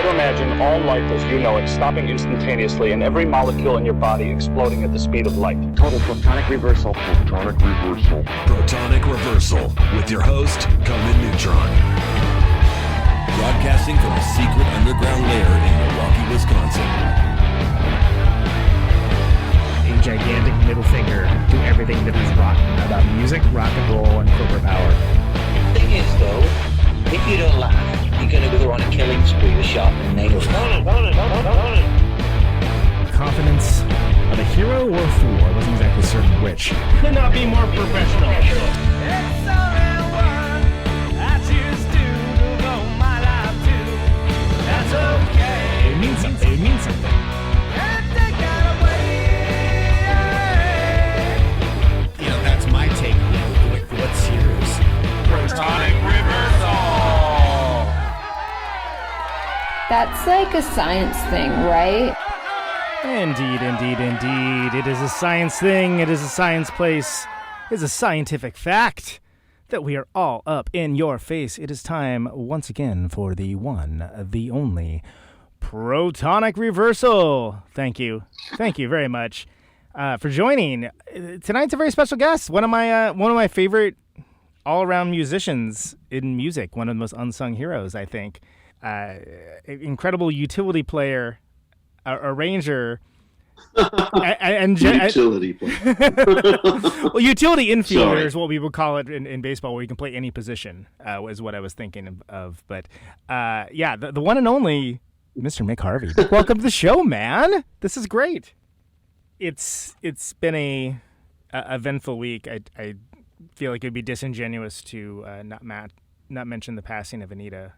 to imagine all life as you know it stopping instantaneously and every molecule in your body exploding at the speed of light. Total protonic reversal. Protonic reversal. Protonic reversal with your host, Conan Neutron. Broadcasting from a secret underground lair in Milwaukee, Wisconsin. A gigantic middle finger to everything that is rotten about music, rock and roll, and corporate power. The thing is, though, if you don't laugh, you're going to go on a killing spree with sharp nails. Confidence of a hero or a fool. I wasn't exactly certain which. Could not be more professional. It's only one I choose to go my life to. That's okay. It means something. It means something. And take that away. You know, that's my take on it. What's yours? Protonic reversal. That's like a science thing, right? Indeed, indeed, indeed. It is a science thing. It is a science place. It is a scientific fact that we are all up in your face. It is time once again for the one, the only Protonic Reversal. Thank you. Thank you very much for joining. Tonight's a very special guest. One of my favorite all-around musicians in music. One of the most unsung heroes, I think. Incredible utility player, arranger, and utility player. Well, utility infielder is what we would call it in baseball, where you can play any position. Is what I was thinking of. But yeah, the one and only Mr. Mick Harvey. Welcome to the show, man. This is great. It's been a eventful week. I feel like it'd be disingenuous to not mention the passing of Anita.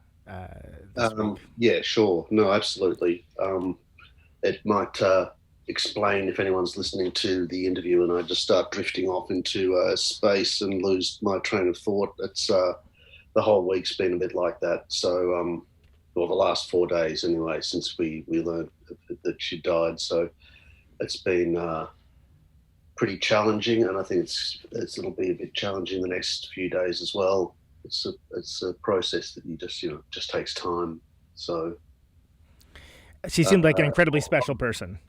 Yeah, sure. No, absolutely. It might explain if anyone's listening to the interview and I just start drifting off into space and lose my train of thought. It's the whole week's been a bit like that. So, well, the last 4 days anyway, since we learned that she died. So it's been pretty challenging, and I think it'll be a bit challenging the next few days as well. It's a process that you just takes time. So she seemed like an incredibly special person.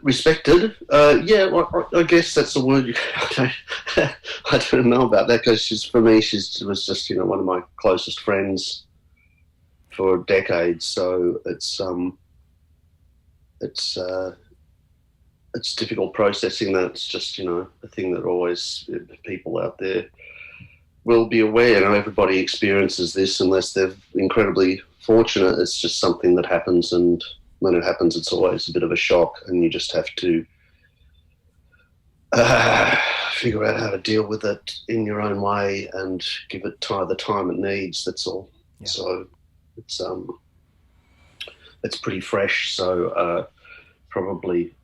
Respected. Yeah, well, I guess that's the word. I don't know about that, because she was just one of my closest friends for decades. So it's difficult processing that. It's just, a thing that always people out there will be aware. Everybody experiences this unless they're incredibly fortunate. It's just something that happens, and when it happens, it's always a bit of a shock, and you just have to figure out how to deal with it in your own way and give it the time it needs. That's all. Yeah. So it's pretty fresh. So probably.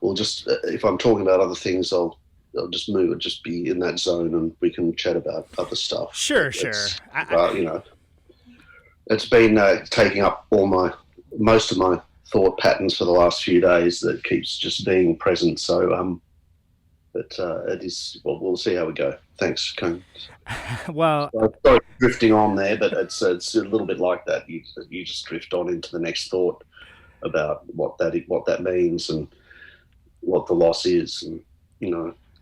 We'll just if I'm talking about other things, I'll just move. Just be in that zone, and we can chat about other stuff. Sure. It's been taking up most of my thought patterns for the last few days. That keeps just being present. So, but it is. Well, we'll see how we go. Thanks, Conan. Well, sorry, drifting on there, but it's a little bit like that. You just drift on into the next thought about what that means and what the loss is, and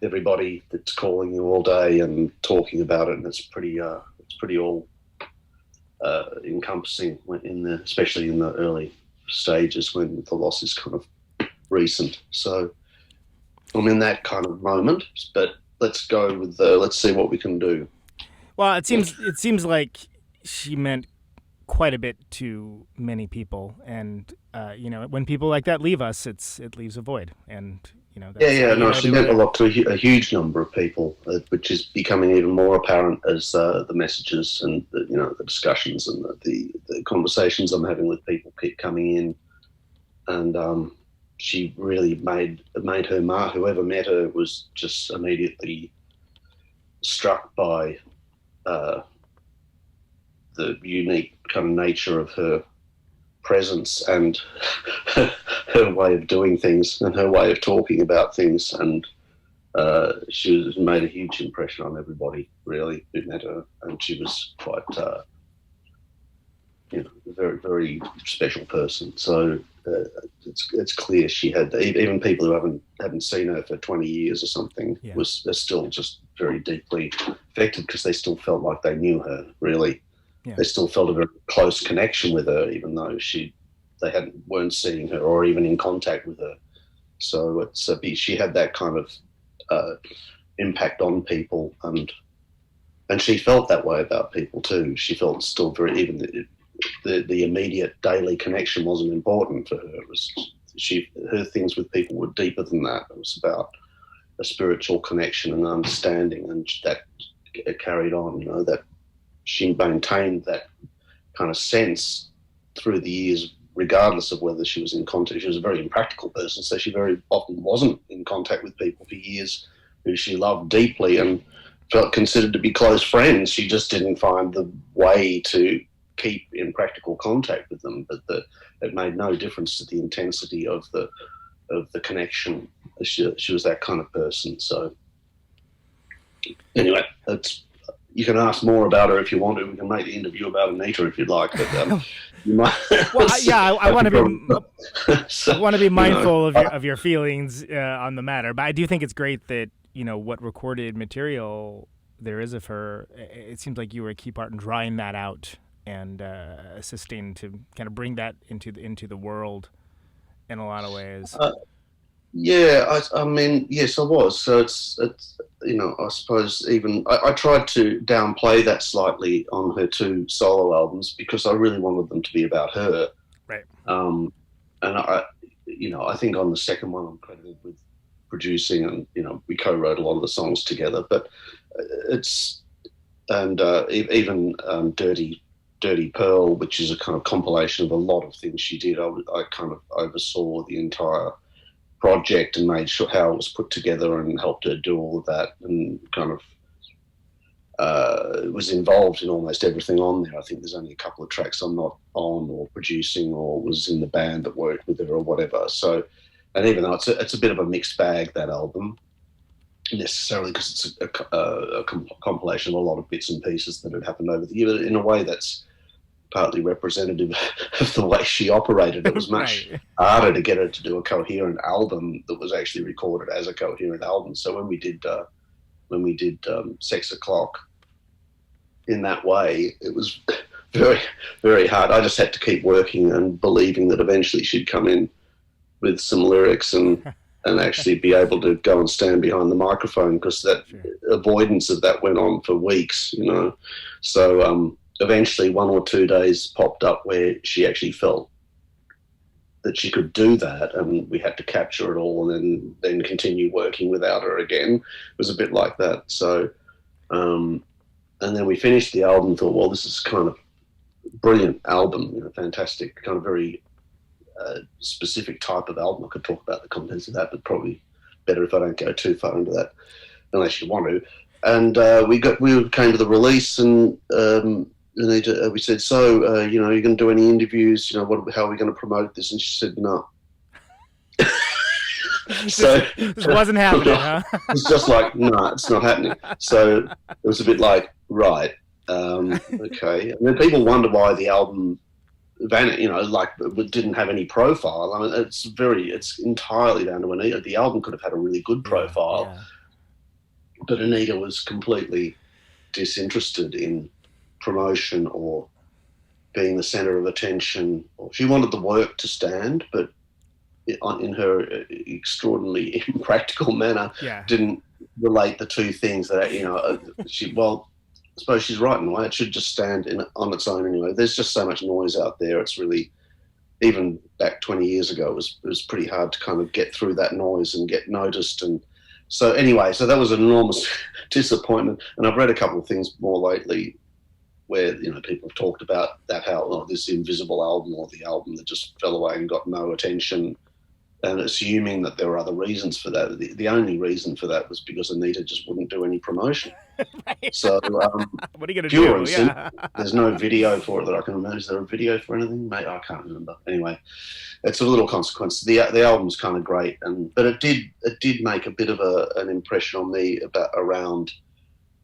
everybody that's calling you all day and talking about it, and it's pretty all encompassing especially in the early stages when the loss is kind of recent. So I'm in that kind of moment, but let's go with let's see what we can do. Well, it seems like she meant quite a bit to many people, and when people like that leave us, it leaves a void, and she meant a lot to a huge number of people, which is becoming even more apparent as the messages and the discussions and the conversations I'm having with people keep coming in, and she really made her mark. Whoever met her was just immediately struck by the unique kind of nature of her presence and her way of doing things and her way of talking about things, and She made a huge impression on everybody, really, who met her, and she was quite, a very, very special person. So it's clear she had, even people who haven't seen her for 20 years or something, are still just very deeply affected because they still felt like they knew her, really. Yeah. They still felt a very close connection with her, even though they weren't seeing her or even in contact with her. So she had that kind of impact on people, and she felt that way about people too. She felt still very, even the immediate daily connection wasn't important for her. It was her things with people were deeper than that. It was about a spiritual connection and understanding, and that it carried on. That she maintained that kind of sense through the years, regardless of whether she was in contact. She was a very impractical person, so she very often wasn't in contact with people for years who she loved deeply and felt considered to be close friends. She just didn't find the way to keep in practical contact with them, but it made no difference to the intensity of the connection. She was that kind of person. So anyway, you can ask more about her if you want to. We can make the interview about Anita if you'd like. But you might. I want to be mindful of your feelings on the matter. But I do think it's great that what recorded material there is of her. It seems like you were a key part in drawing that out and assisting to kind of bring that into the world in a lot of ways. I mean, yes, I was. So it's I suppose even I tried to downplay that slightly on her 2 solo albums because I really wanted them to be about her. Right. And I think on the second one I'm credited with producing, and we co-wrote a lot of the songs together. But even Dirty Pearl, which is a kind of compilation of a lot of things she did. I kind of oversaw the entire project and made sure how it was put together and helped her do all of that, and kind of was involved in almost everything on there. I think there's only a couple of tracks I'm not on or producing or was in the band that worked with her or whatever. So, and even though it's a bit of a mixed bag, that album, necessarily because it's a compilation of a lot of bits and pieces that had happened over the year, but in a way that's partly representative of the way she operated. It was much harder to get her to do a coherent album that was actually recorded as a coherent album. So when we did Sex O'Clock in that way, it was very, very hard. I just had to keep working and believing that eventually she'd come in with some lyrics and actually be able to go and stand behind the microphone, because that avoidance of that went on for weeks, So eventually 1 or 2 days popped up where she actually felt that she could do that, and we had to capture it all and then continue working without her again. It was a bit like that. So, and then we finished the album and thought, well, this is kind of brilliant album, fantastic, kind of very specific type of album. I could talk about the contents of that, but probably better if I don't go too far into that, unless you want to. And we came to the release, and we said, so, you're going to do any interviews? How are we going to promote this? And she said, no. So this wasn't happening, huh? It's just like, no, it's not happening. So it was a bit like, right, okay. And then people wonder why the album didn't have any profile. I mean, it's entirely down to Anita. The album could have had a really good profile, but Anita was completely disinterested in promotion or being the center of attention. She wanted the work to stand, but in her extraordinarily impractical manner, didn't relate the two things. That I suppose she's right in a way. It should just stand on its own anyway. There's just so much noise out there. It's really, even back 20 years ago, it was pretty hard to kind of get through that noise and get noticed. And so anyway, so that was an enormous disappointment. And I've read a couple of things more lately where people have talked about that, how this invisible album or the album that just fell away and got no attention. and assuming that there were other reasons for that. The only reason for that was because Anita just wouldn't do any promotion. Right. So what are you going to do? Yeah. There's no video for it that I can remember. Is there a video for anything? Mate, I can't remember. Anyway, it's a little consequence. The album's kind of great, but it did make a bit of an impression on me around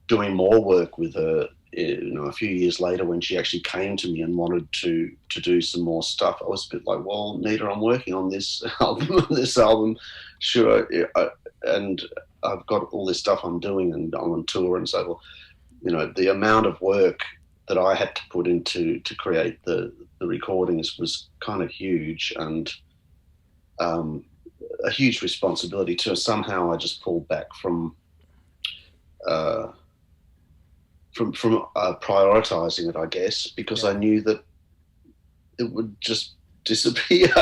doing more work with her. A few years later, when she actually came to me and wanted to do some more stuff, I was a bit like, well, Nita, I'm working on this album, sure, and I've got all this stuff I'm doing, and I'm on tour, and so, the amount of work that I had to put into to create the recordings was kind of huge, and a huge responsibility too. Somehow I just pulled back from prioritizing it, I guess, because I knew that it would just disappear.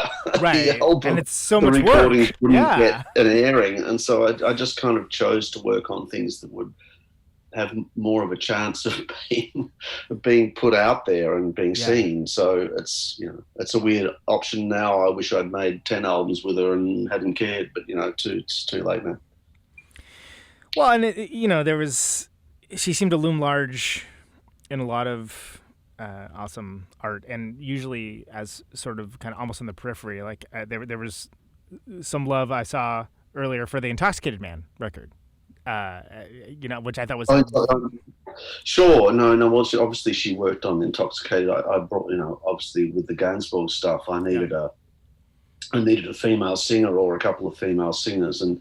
Right, the album, and it's so the much recordings work. wouldn't get an airing, and so I just kind of chose to work on things that would have more of a chance of being put out there and being seen. So it's a weird option now. I wish I'd made 10 albums with her and hadn't cared, but it's too late now. Well, and she seemed to loom large in a lot of awesome art, and usually as sort of kind of almost on the periphery. Like there was some love I saw earlier for the Intoxicated Man record, which I thought was sure. No. Well, obviously she worked on Intoxicated. I brought, obviously with the Gainsbourg stuff, I needed a female singer or a couple of female singers, and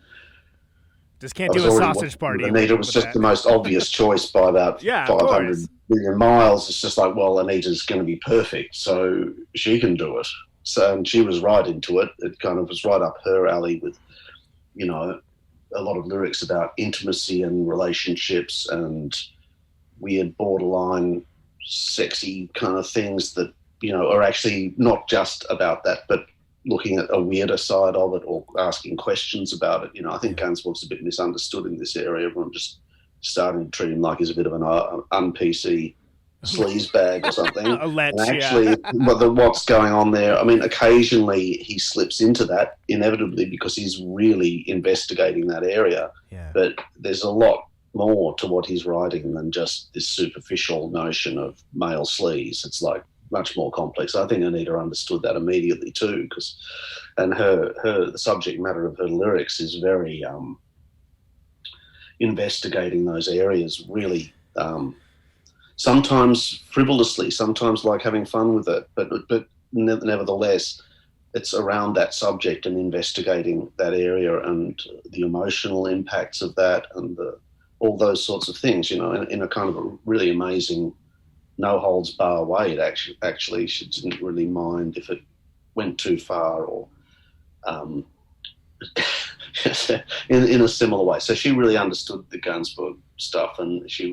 just can't do a sausage party. Anita was just the most obvious choice by about 500 million miles. It's just like, well, Anita's going to be perfect, so she can do it. So, and she was right into it. It kind of was right up her alley with, a lot of lyrics about intimacy and relationships and weird borderline sexy kind of things that, are actually not just about that, but looking at a weirder side of it or asking questions about it. I think Gainsbourg's a bit misunderstood in this area. Everyone just starting to treat him like he's a bit of an un-PC sleaze bag or something. And actually, what's going on there, I mean, occasionally he slips into that, inevitably, because he's really investigating that area. Yeah. But there's a lot more to what he's writing than just this superficial notion of male sleaze. It's like much more complex. I think Anita understood that immediately too, and the subject matter of her lyrics is very investigating those areas, really, sometimes frivolously, sometimes like having fun with it, but nevertheless it's around that subject and investigating that area and the emotional impacts of that and all those sorts of things, in a kind of a really amazing no holds bar way. It actually she didn't really mind if it went too far or in a similar way. So she really understood the Gainsbourg stuff, and she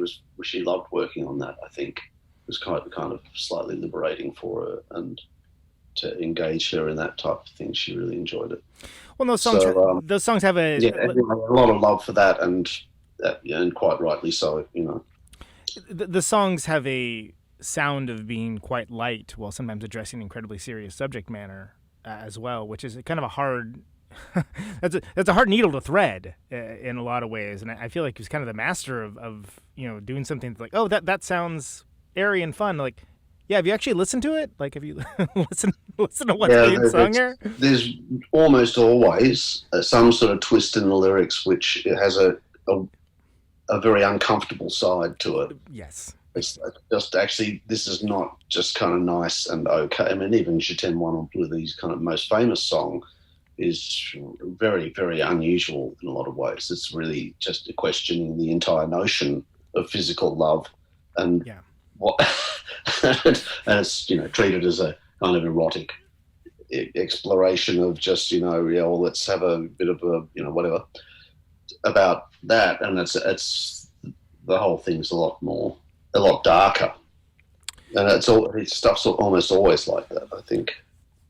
loved working on that. I think it was kind of slightly liberating for her, and to engage her in that type of thing, she really enjoyed it. Well, those songs have a lot of love for that, and quite rightly so. The songs have a sound of being quite light while sometimes addressing incredibly serious subject matter as well, which is kind of a hard that's a hard needle to thread in a lot of ways. And I feel like he's kind of the master of doing something like, oh, that sounds airy and fun. Like, yeah, have you actually listened to it? Like, have you listen to what's being sung here? There's almost always some sort of twist in the lyrics which has a very uncomfortable side to it. Yes. It's like just actually, this is not just kind of nice and okay. I mean, even Je t'aime moi non plus, these kind of most famous song, is very, very unusual in a lot of ways. It's really just questioning the entire notion of physical love and what, and it's treated as a kind of erotic exploration of just well, let's have a bit of a whatever about that, and it's the whole thing's a lot darker, and stuff's almost always like that, I think.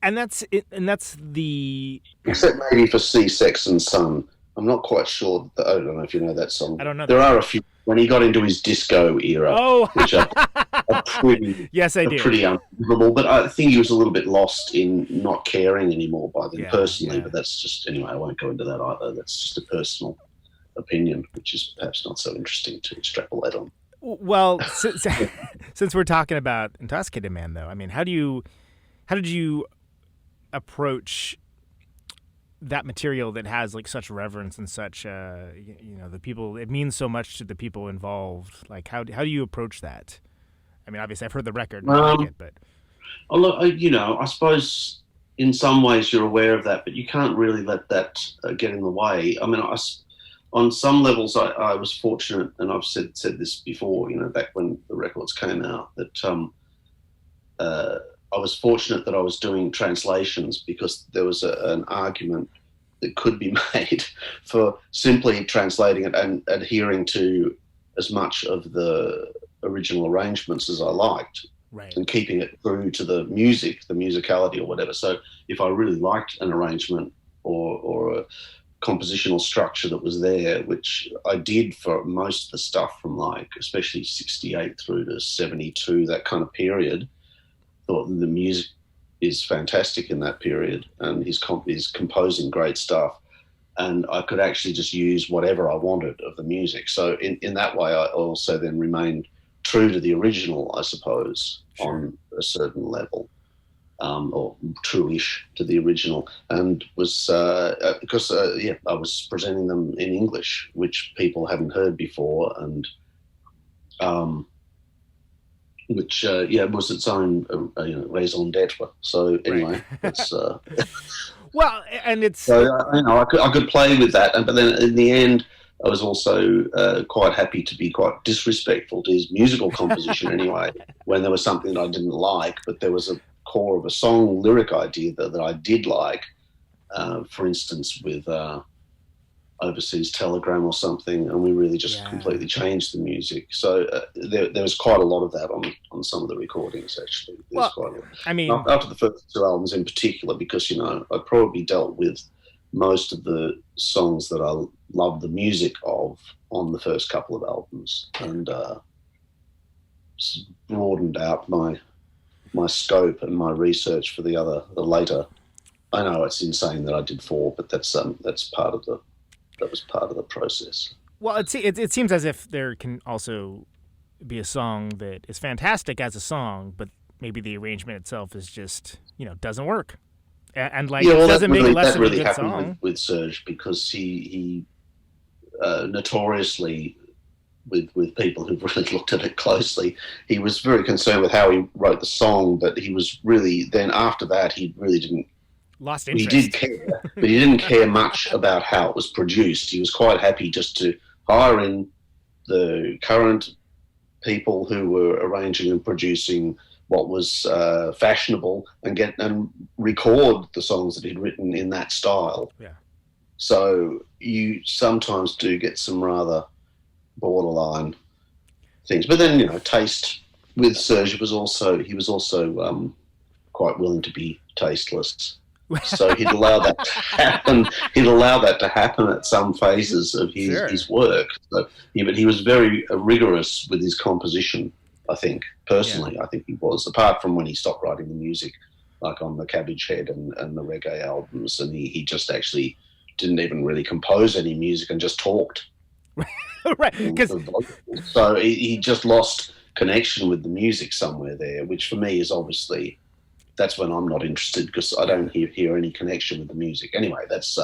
And that's it. And that's the except maybe for Sea, Sex and Sun. I'm not quite sure. I don't know if you know that song. I don't know. There are a few when he got into his disco era, which are Yes, I do. Pretty unbelievable. But I think he was a little bit lost in not caring anymore by then, personally. Yeah. But that's just, anyway, I won't go into that either. That's just a personal opinion, which is perhaps not so interesting to extrapolate on. Well, since we're talking about Intoxicated Man, though, I mean, how did you approach that material that has like such reverence and such, the people, it means so much to the people involved? Like, how do you approach that? I mean, obviously I've heard the record and I like it, but. Oh, look, I suppose in some ways you're aware of that, but you can't really let that get in the way. I mean, on some levels I was fortunate, and I've said this before, back when the records came out, that I was fortunate that I was doing translations, because there was an argument that could be made for simply translating it and adhering to as much of the original arrangements as I liked, right, and keeping it true to the music, the musicality or whatever. So if I really liked an arrangement or a compositional structure that was there, which I did for most of the stuff from like especially 68 through to 72, that kind of period, thought the music is fantastic in that period, and he's composing great stuff, and I could actually just use whatever I wanted of the music. So in that way I also then remained true to the original, I suppose, sure, on a certain level, or true-ish to the original, and was because I was presenting them in English, which people hadn't heard before, and which was its own raison d'être. So anyway, right. It's well, and it's so I could play with that, but then in the end, I was also quite happy to be quite disrespectful to his musical composition anyway, when there was something that I didn't like, but there was a core of a song lyric idea that I did like, for instance, with Overseas Telegram or something, and we really just completely changed the music. So there was quite a lot of that on some of the recordings, actually. Quite a lot. I mean, after the first two albums in particular, because, I probably dealt with most of the songs that I loved the music of on the first couple of albums, and broadened out my scope and my research for the later. I know it's insane that I did 4, but that was part of the process. Well, it seems as if there can also be a song that is fantastic as a song, but maybe the arrangement itself is just doesn't work. And it doesn't make it less of a good song. With Serge, because he notoriously, with people who've really looked at it closely, he was very concerned with how he wrote the song, but he was really, then after that, he really didn't. Lost interest. He did care, but he didn't care much about how it was produced. He was quite happy just to hire in the current people who were arranging and producing what was fashionable, and record the songs that he'd written in that style. Yeah. So you sometimes do get some rather borderline things, but then taste with Serge was also quite willing to be tasteless. So he'd allow that to happen. He'd allow that to happen at some phases of his work. So, but he was very rigorous with his composition. I think personally, I think he was. Apart from when he stopped writing the music, like on the Cabbage Head and the reggae albums, and he just actually didn't even really compose any music and just talked. Right. So he just lost connection with the music somewhere there, which for me is obviously. That's when I'm not interested, because I don't hear any connection with the music. Anyway, that's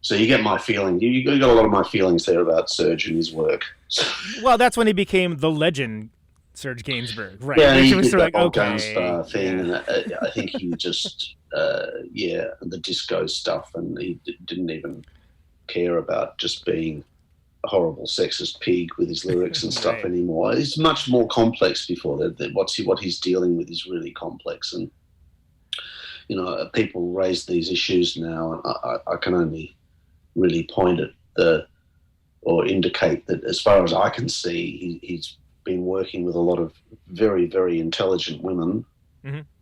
so you get my feeling. You got a lot of my feelings there about Serge and his work. Well, that's when he became the legend, Serge Gainsbourg, right? Yeah, he did that whole Gunstar thing, and I think he just the disco stuff, and he didn't even care about just being a horrible sexist pig with his lyrics and stuff anymore. It's much more complex before that. What he's dealing with is really complex, and people raise these issues now, and I can only really point at or indicate that, as far as I can see, he's been working with a lot of very, very intelligent women,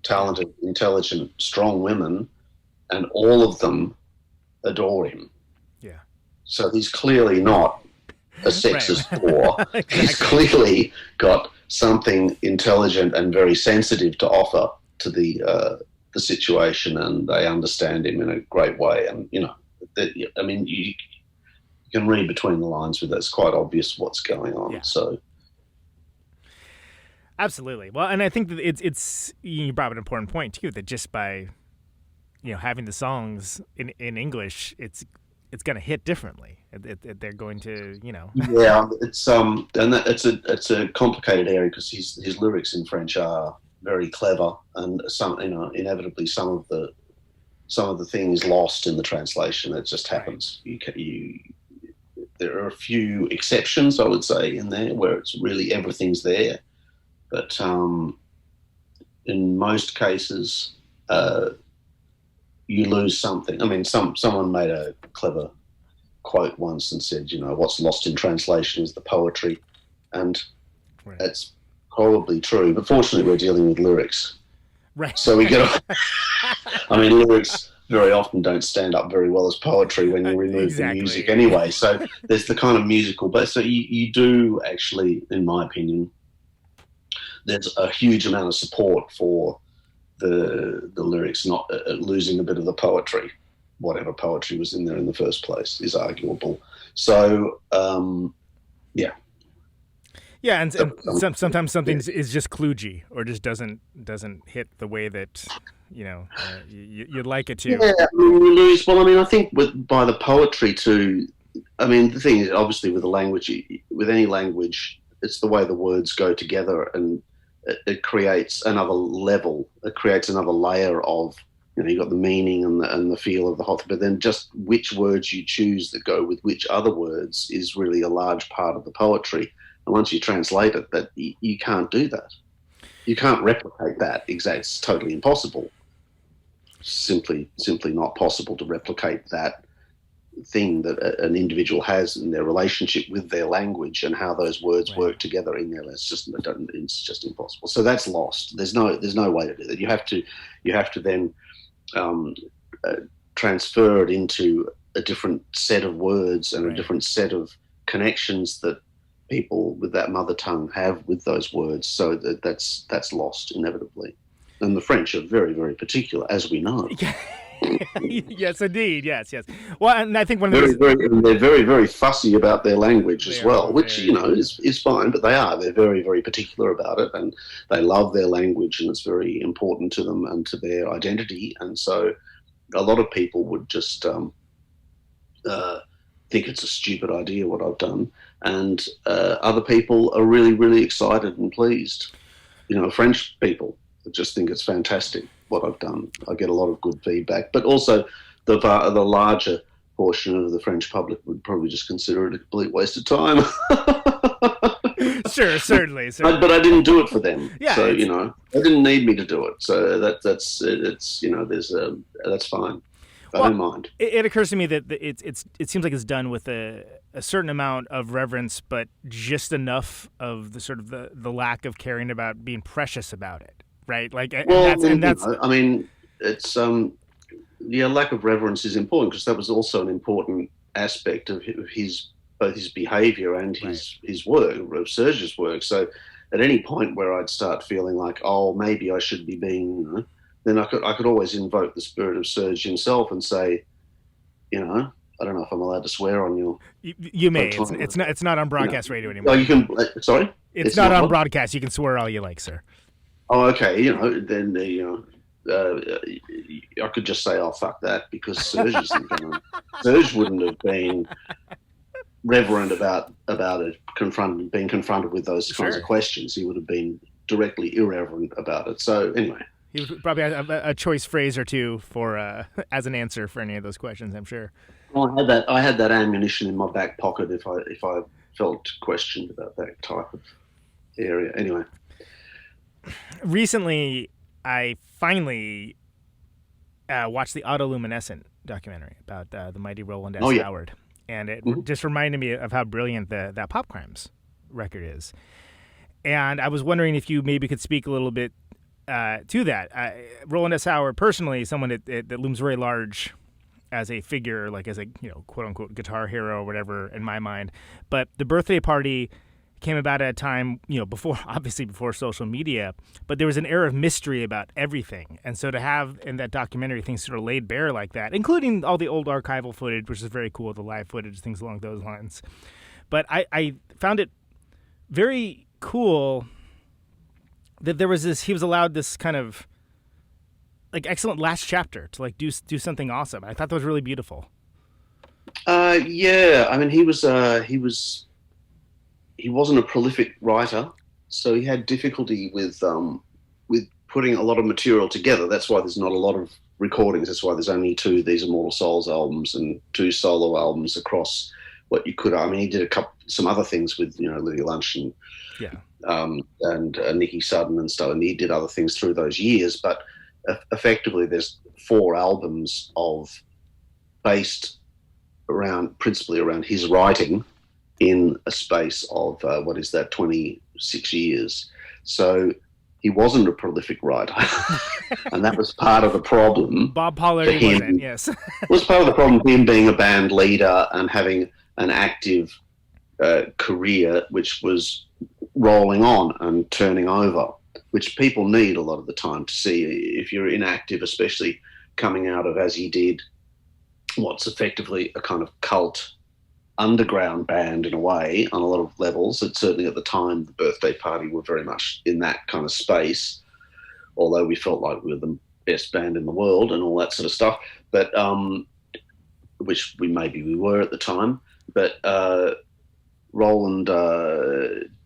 talented, intelligent, strong women, and all of them adore him. Yeah. So he's clearly not a sexist whore. Exactly. He's clearly got something intelligent and very sensitive to offer to the situation, and they understand him in a great way. And you can read between the lines with that. It's quite obvious what's going on. Yeah. So. Absolutely. Well, and I think that it's you brought up an important point too, that just by having the songs in English, it's going to hit differently. They're going to Yeah, it's and it's a complicated area because his lyrics in French are very clever, and inevitably some of the things lost in the translation. It just happens. Right. There are a few exceptions, I would say, in there where it's really everything's there. But in most cases, you lose something. I mean, someone made a clever quote once and said, what's lost in translation is the poetry. And that's probably true. But fortunately, we're dealing with lyrics. Right. So we get lyrics very often don't stand up very well as poetry when you remove the music anyway. So there's the kind of musical. But so you do actually, in my opinion, there's a huge amount of support for the lyrics not losing a bit of the poetry. Whatever poetry was in there in the first place is arguable. So, yeah. Yeah, and sometimes something is just kludgy or just doesn't hit the way that you'd like it to. Yeah, you lose. Well, I think by the poetry too. I mean, the thing is, obviously, with any language, it's the way the words go together, and it creates another level. It creates another layer of, you've got the meaning and the feel of the whole thing, but then just which words you choose that go with which other words is really a large part of the poetry. And once you translate it, that you can't do that. You can't replicate that. It's totally impossible. Simply not possible to replicate that thing that an individual has in their relationship with their language and how those words work together in there. It's just impossible. So that's lost. There's no way to do that. You have to then transfer it into a different set of words and a different set of connections that people with that mother tongue have with those words. So that's lost inevitably. And the French are very, very particular, as we know. Yes, indeed. Yes. Well, and I think they're very, very fussy about their language as well, which is fine. But they're very, very particular about it, and they love their language, and it's very important to them and to their identity. And so, a lot of people would just think it's a stupid idea what I've done, and other people are really, really excited and pleased. French people just think it's fantastic what I've done. I get a lot of good feedback, but also the larger portion of the French public would probably just consider it a complete waste of time. Sure, certainly. But I didn't do it for them. Yeah, so they didn't need me to do it. So that's fine. I don't mind. It occurs to me that it seems like it's done with a certain amount of reverence, but just enough of the sort of the lack of caring about being precious about it. Right, it's lack of reverence is important because that was also an important aspect of both his behaviour and his work, of Serge's work. So, at any point where I'd start feeling like, oh, maybe I should be being, then I could always invoke the spirit of Serge himself and say, I don't know if I'm allowed to swear on you. You may. It's not on broadcast radio anymore. Oh, you can. Sorry, it's not on broadcast. You can swear all you like, sir. Oh, okay. Then I could just say, "Oh, fuck that," because Serge isn't going to. Serge wouldn't have been reverent about it, being confronted with those kinds of questions. He would have been directly irreverent about it. So anyway, he would probably have a choice phrase or two for as an answer for any of those questions, I'm sure. Well, I had that ammunition in my back pocket if I felt questioned about that type of area. Anyway. Recently, I finally watched the Autoluminescent documentary about the mighty Rowland S. Howard, and it just reminded me of how brilliant that Pop Crimes record is. And I was wondering if you maybe could speak a little bit to that. Rowland S. Howard, personally, someone that looms very large as a figure, like as a quote unquote guitar hero or whatever in my mind. But the Birthday Party came about at a time, before social media, but there was an air of mystery about everything. And so to have in that documentary things sort of laid bare like that, including all the old archival footage, which is very cool, the live footage, things along those lines. But I found it very cool that he was allowed this kind of like excellent last chapter to like do something awesome. I thought that was really beautiful. Yeah, I mean, he wasn't a prolific writer, so he had difficulty with putting a lot of material together. That's why there's not a lot of recordings. That's why there's only 2 These Immortal Souls albums and 2 solo albums across what you could. I mean, he did some other things with Lydia Lunch and Nicky Sudden and stuff, and he did other things through those years. But effectively, there's 4 albums based principally around his writing in a space of 26 years. So he wasn't a prolific writer, and that was part of the problem. Bob Pollard wasn't, yes. Was part of the problem, him being a band leader and having an active career which was rolling on and turning over, which people need a lot of the time to see. If you're inactive, especially coming out of, as he did, what's effectively a kind of cult underground band in a way on a lot of levels. It certainly at the time, the Birthday Party were very much in that kind of space, although we felt like we were the best band in the world and all that sort of stuff, but which we were at the time. But Rowland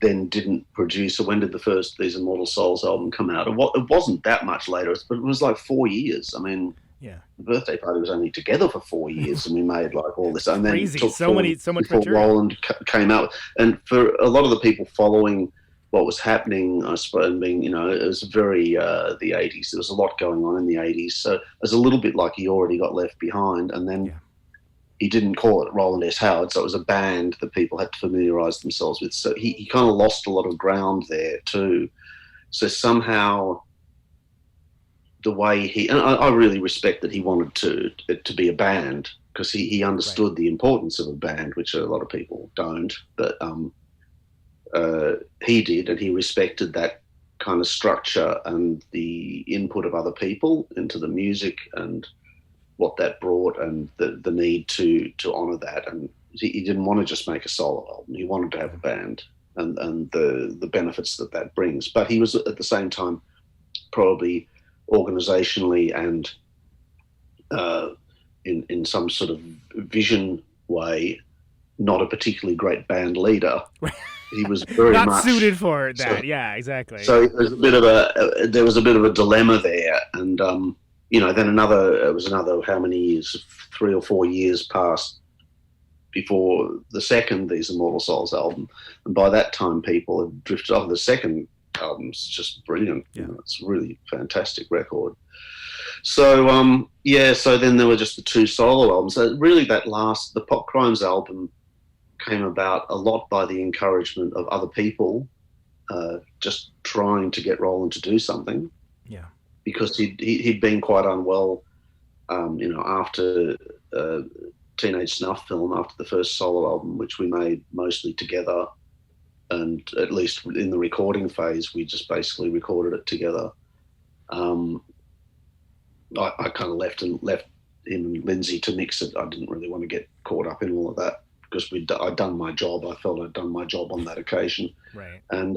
then didn't produce. So when did the first These Immortal Souls album come out? It wasn't that much later, but it was like 4 years. I mean, yeah, the Birthday Party was only together for 4 years, and we made like all this. And then crazy. It took So much material. Rowland came out, and for a lot of the people following what was happening, I suppose, and being, it was very the 80s. There was a lot going on in the 80s, so it was a little bit like he already got left behind, and then he didn't call it Rowland S. Howard, so it was a band that people had to familiarise themselves with. So he kind of lost a lot of ground there too. So somehow, the way and I really respect that he wanted it to be a band, because he understood the importance of a band, which a lot of people don't. But he did, and he respected that kind of structure and the input of other people into the music and what that brought, and the need to honour that. And he didn't want to just make a solo album. He wanted to have a band and the benefits that brings. But he was at the same time probably organisationally and in some sort of vision way, not a particularly great band leader. He was very not much suited for that. So, yeah, exactly. So there was a bit of a dilemma there, and then it was another how many years? 3 or 4 years passed before the second These Immortal Souls album, and by that time people had drifted off. The second album's just brilliant. Yeah. It's a really fantastic record. So so then there were just the 2 solo albums. So really the Pop Crimes album came about a lot by the encouragement of other people just trying to get Rowland to do something. Yeah. Because he'd been quite unwell, after Teenage Snuff Film, after the first solo album, which we made mostly together. And at least in the recording phase, we just basically recorded it together. I kind of left him and Lindsay to mix it. I didn't really want to get caught up in all of that because I'd done my job. I felt I'd done my job on that occasion. Right. And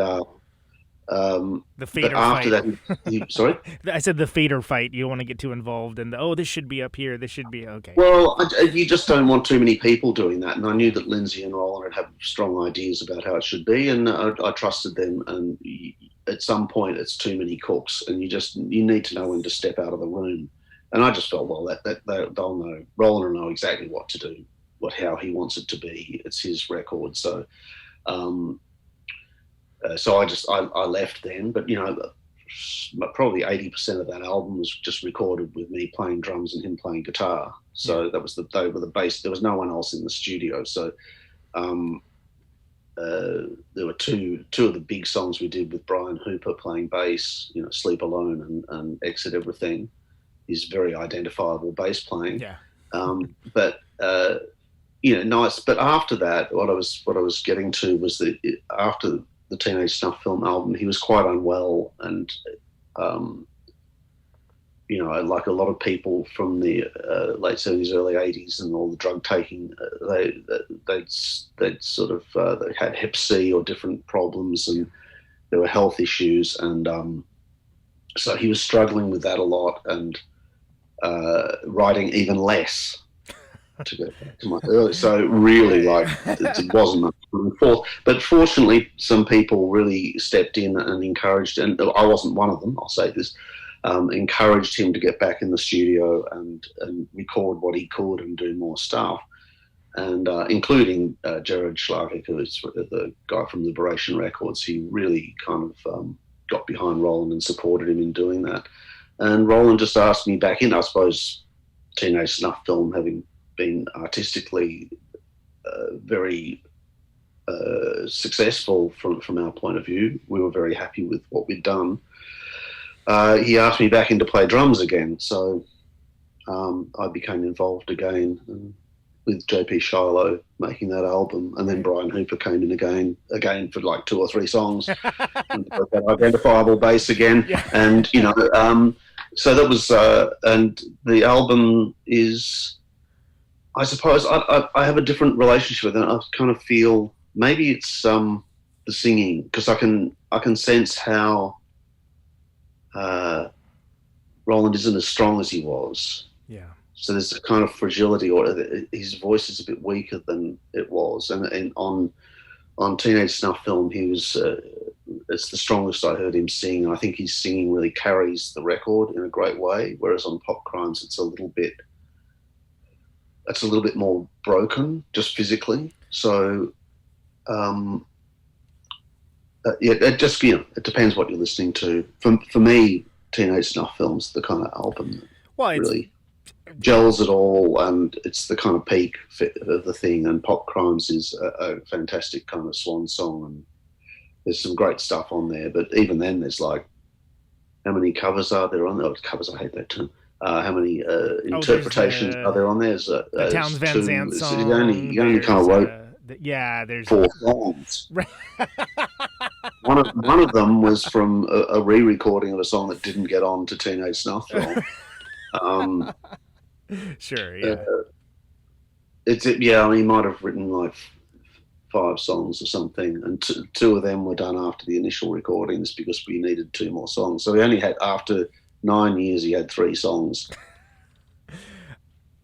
the fader after fight. that, sorry? I said the fader fight. You don't want to get too involved in this should be up here. This should be okay. Well, you just don't want too many people doing that. And I knew that Lindsay and Rowland had strong ideas about how it should be, and I trusted them. And at some point, it's too many cooks, and you need to know when to step out of the room. And I just felt, well, that they'll know. Rowland will know exactly what to do, how he wants it to be. It's his record, so. So I left then, but probably 80% of that album was just recorded with me playing drums and him playing guitar. So that was they were the bass. There was no one else in the studio. So there were two of the big songs we did with Brian Hooper playing bass. Sleep Alone and Exit Everything. His very identifiable bass playing. Yeah. But nice. But after that, what I was getting to was that after the Teenage Snuff Film album, he was quite unwell, and like a lot of people from the late 70s, early 80s, and all the drug taking, they'd sort of they had Hep C or different problems, and there were health issues, and so he was struggling with that a lot, and writing even less. To go back to my earlier, so really, like, it wasn't much forth. But fortunately, some people really stepped in and encouraged, and I wasn't one of them, I'll say this, encouraged him to get back in the studio and record what he could and do more stuff, and including Jared Schlager, who's the guy from Liberation Records. He really kind of got behind Roland and supported him in doing that. And Roland just asked me back in, I suppose, Teenage Snuff Film having been artistically very successful from our point of view. We were very happy with what we'd done. He asked me back in to play drums again, so I became involved again with JP Shiloh making that album, and then Brian Hooper came in again for like 2 or 3 songs, and that identifiable bass again, and so that was and the album is. I suppose I have a different relationship with it. I kind of feel maybe it's the singing, because I can sense how Roland isn't as strong as he was. Yeah. So there's a kind of fragility, or his voice is a bit weaker than it was. And on Teenage Snuff Film, he was it's the strongest I heard him sing. I think his singing really carries the record in a great way. Whereas on Pop Crimes, it's a little bit more broken, just physically. So, it depends what you're listening to. For me, Teenage Snuff Film's the kind of album that really gels it all, and it's the kind of peak of the thing. And Pop Crimes is a fantastic kind of swan song, and there's some great stuff on there. But even then, there's like, how many covers are there on there? Covers, I hate that term. How many interpretations are there on there? The Townes Van Zandt song. You only kind of wrote there's 4 songs. One of them was from a re-recording of a song that didn't get on to Teenage Snuff Film. Sure, yeah. He might have written like 5 songs or something, and 2 of them were done after the initial recordings because we needed 2 more songs. So we only had, after 9 years, he had 3 songs.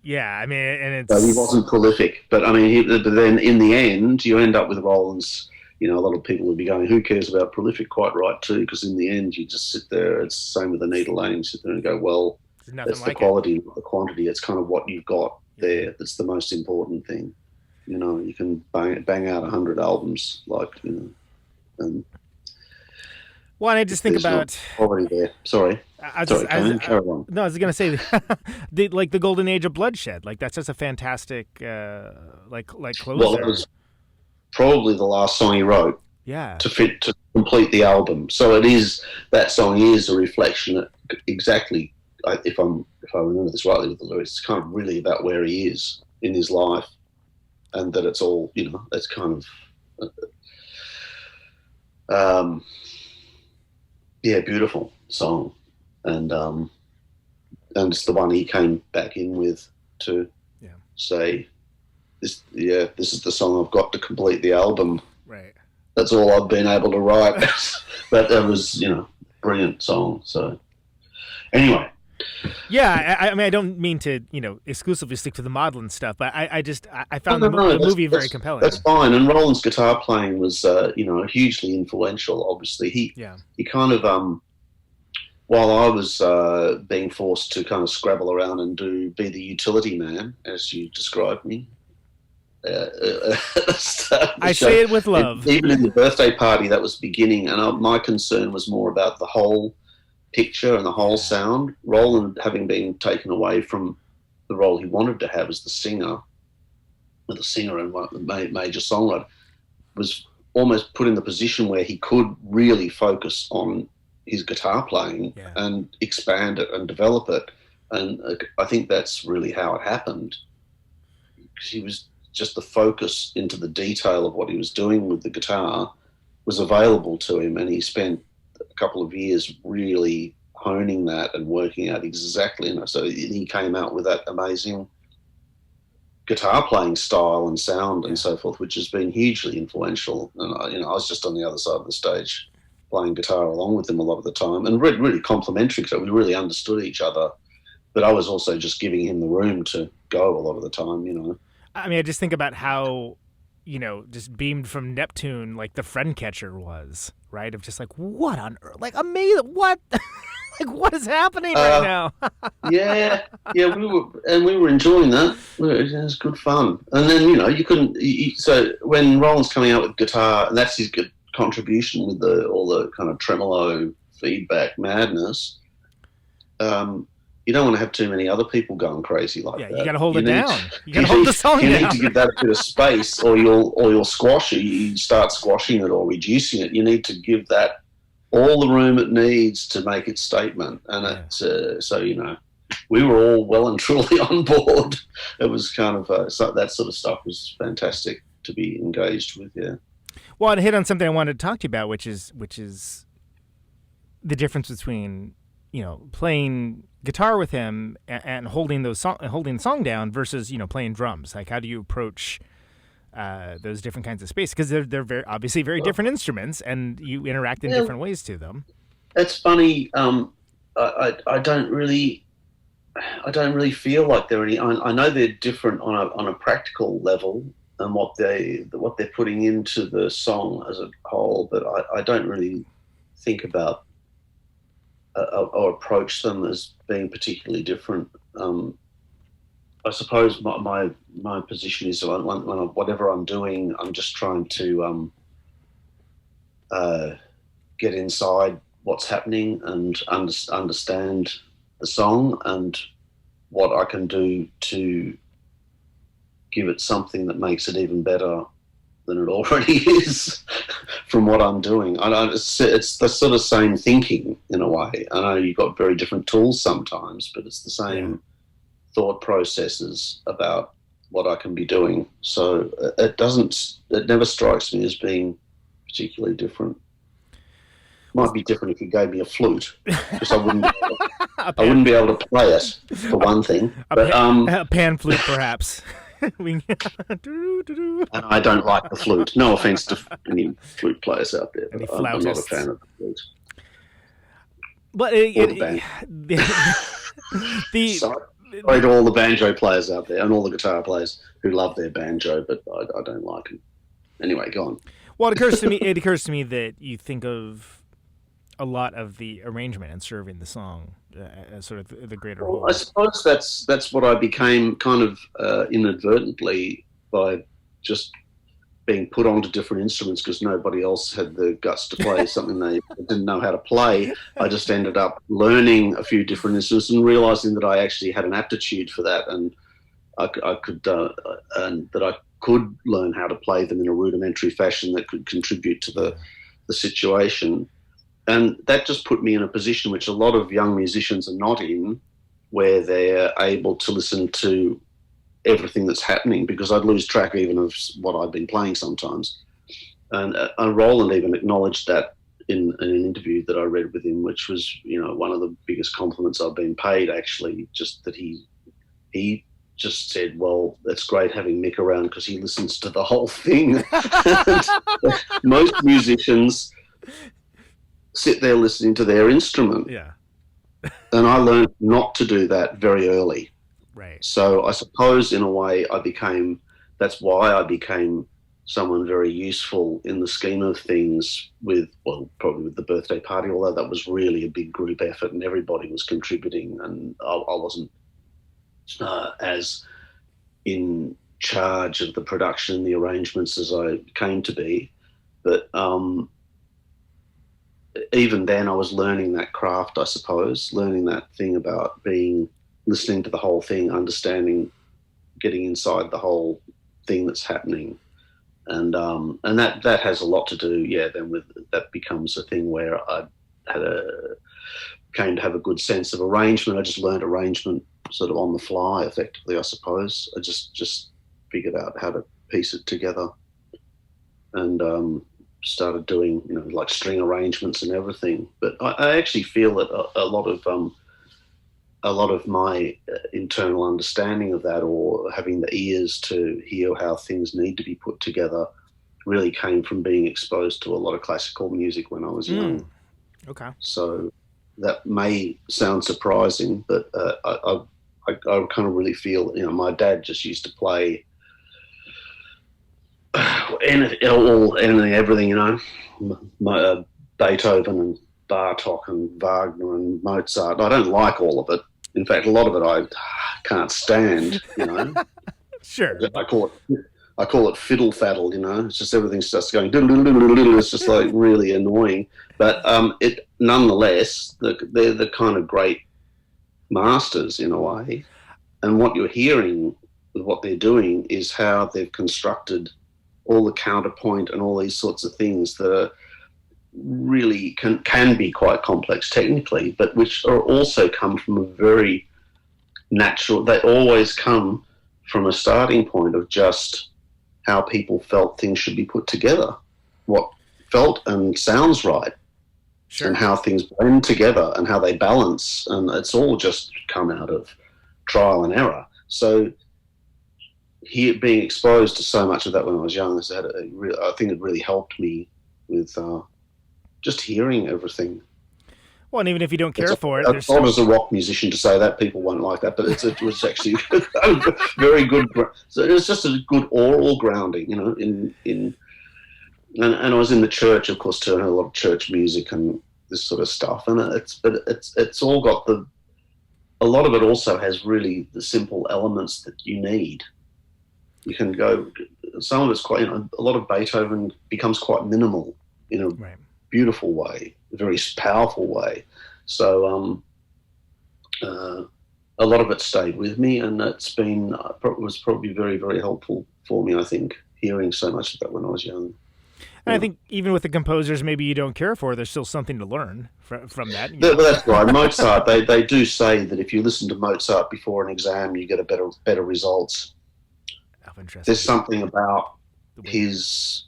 Yeah, I mean, and it's... So he wasn't prolific, but I mean, but then in the end, you end up with Roland's. A lot of people would be going, "Who cares about prolific?" Quite right too, because in the end, you just sit there. It's the same with Anita Lane. You sit there and go, "Well, that's the quality, not the quantity. It's kind of what you've got there that's the most important thing." You can bang out 100 albums, and. Well, I just think about already there. Sorry. I was going to say, the golden age of Bloodshed. Like, that's just a fantastic, like closer. Well, it was probably the last song he wrote. Yeah. To complete the album. So that song is a reflection of exactly, if I remember this rightly with the lyrics, it's kind of really about where he is in his life, and that it's all, it's kind of. Beautiful song, and it's the one he came back in with to say, this is the song I've got to complete the album. Right. That's all I've been able to write. But that was, brilliant song. So anyway. Yeah, I mean, I don't mean to, exclusively stick to the maudlin stuff, but I found the movie very compelling. That's fine. And Roland's guitar playing was, hugely influential. Obviously, he kind of, while I was being forced to kind of scrabble around and be the utility man, as you described me. I say it with love. Even in the birthday party, that was beginning, and my concern was more about the whole picture and the whole sound. Roland, having been taken away from the role he wanted to have as the singer and one of the major songwriter, was almost put in the position where he could really focus on his guitar playing and expand it and develop it. And I think that's really how it happened. He was just the focus into the detail of what he was doing with the guitar was available to him, and he spent a couple of years really honing that and working out exactly. So he came out with that amazing guitar playing style and sound and so forth, which has been hugely influential. And I was just on the other side of the stage playing guitar along with him a lot of the time, and really complimentary, so we really understood each other. But I was also just giving him the room to go a lot of the time, I mean, I just think about how, just beamed from Neptune, like the Friend Catcher was, right? Of just like, what on earth? Like, amazing. What? Like, what is happening right now? yeah, we were enjoying that. It was good fun. And then, you couldn't, so when Roland's coming out with guitar, and that's his good contribution with all the kind of tremolo feedback madness, you don't want to have too many other people going crazy like that. Yeah, you got to hold it down. You got to hold the song down. You need to give that a bit of space, or you'll squash it. You start squashing it or reducing it. You need to give that all the room it needs to make its statement. And it's so we were all well and truly on board. It was kind of that sort of stuff was fantastic to be engaged with. Yeah. Well, I'd hit on something I wanted to talk to you about, which is the difference between playing guitar with him and holding the song down versus playing drums. Like, how do you approach those different kinds of space? Because they're very obviously very different instruments, and you interact in different ways to them. It's funny. I don't really feel like they're any. I know they're different on a practical level and what they're putting into the song as a whole, but I don't really think about or approach them as being particularly different. I suppose my position is when whatever I'm doing, I'm just trying to get inside what's happening and understand the song and what I can do to give it something that makes it even better than it already is from what I'm doing. It's the sort of same thinking in a way. I know you've got very different tools sometimes, but it's the same thought processes about what I can be doing. So it never strikes me as being particularly different. Might be different if you gave me a flute, because I wouldn't be able to play it, for one thing. A pan flute, perhaps. And I don't like the flute. No offense to any flute players out there, but I'm not a fan of the flute. But sorry to all the banjo players out there and all the guitar players who love their banjo, but I don't like them. Anyway, go on. Well, it occurs to me that you think of a lot of the arrangement and serving the song as sort of the greater whole. I suppose that's what I became kind of inadvertently by just being put onto different instruments because nobody else had the guts to play something they didn't know how to play. I just ended up learning a few different instruments and realizing that I actually had an aptitude for that, and I could and that I could learn how to play them in a rudimentary fashion that could contribute to the situation. And that just put me in a position which a lot of young musicians are not in, where they're able to listen to everything that's happening, because I'd lose track even of what I'd been playing sometimes. And Roland even acknowledged that in an interview that I read with him, which was, one of the biggest compliments I've been paid, actually, just that he just said, well, it's great having Mick around because he listens to the whole thing. Most musicians sit there listening to their instrument. Yeah. And I learned not to do that very early. Right. So I suppose in a way that's why I became someone very useful in the scheme of things probably with the birthday party, although that was really a big group effort and everybody was contributing, and I wasn't as in charge of the production and the arrangements as I came to be. But even then I was learning that craft, I suppose, learning that thing about listening to the whole thing, understanding, getting inside the whole thing that's happening. And that has a lot to do, then with that becomes a thing where I came to have a good sense of arrangement. I just learned arrangement sort of on the fly, effectively, I suppose. I just figured out how to piece it together, and started doing, you know, like string arrangements and everything. But I actually feel that a lot of my internal understanding of that, or having the ears to hear how things need to be put together, really came from being exposed to a lot of classical music when I was young. Okay. So that may sound surprising, but I kind of really feel, you know, my dad just used to play anything, everything, you know, Beethoven and Bartok and Wagner and Mozart. I don't like all of it. In fact, a lot of it I can't stand, you know. Sure. I call it fiddle faddle, you know. It's just everything's just going. It's just like really annoying. But it nonetheless, they're the kind of great masters in a way. And what you're hearing with what they're doing is how they've constructed all the counterpoint and all these sorts of things that are really can be quite complex technically, but which are also come from a very natural. They always come from a starting point of just how people felt things should be put together, what felt and sounds right, Sure. and how things blend together and how they balance, and it's all just come out of trial and error. So being exposed to so much of that when I was young, I think it really helped me with just hearing everything. Well, and even if you don't care for it, there's as a rock musician to say that, people won't like that, but it was actually very good. So it was just a good oral grounding, you know. And I was in the church, of course, too, and a lot of church music and this sort of stuff. And it's all got a lot of it also has really the simple elements that you need. You can go. Some of it's quite, you know, a lot of Beethoven becomes quite minimal in a beautiful way, a very powerful way. So a lot of it stayed with me, and was probably very, very helpful for me, I think, hearing so much of that when I was young. And I think even with the composers maybe you don't care for, there's still something to learn from that. That's right. Mozart, they do say that if you listen to Mozart before an exam, you get a better results. There's something about his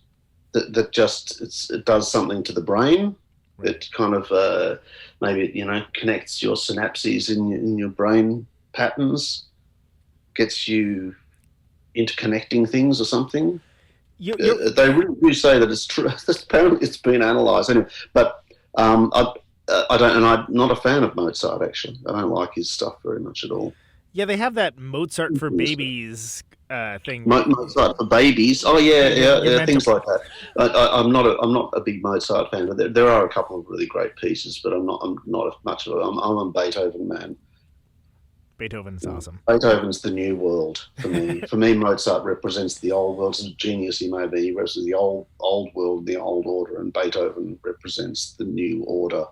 that just it does something to the brain. Right. It kind of maybe, you know, connects your synapses in your brain patterns, gets you interconnecting things or something. They really do say that it's true. Apparently, it's been analysed anyway. But I don't, and I'm not a fan of Mozart. Actually, I don't like his stuff very much at all. Yeah, they have that Mozart for babies thing. Mozart for babies. Oh yeah, things like that. I'm not a big Mozart fan, but there are a couple of really great pieces. But I'm not much of it. I'm a Beethoven man. Beethoven's awesome. Beethoven's the new world for me. For me, Mozart represents the old world. As a genius he may be, he represents the old world, the old order, and Beethoven represents the new order.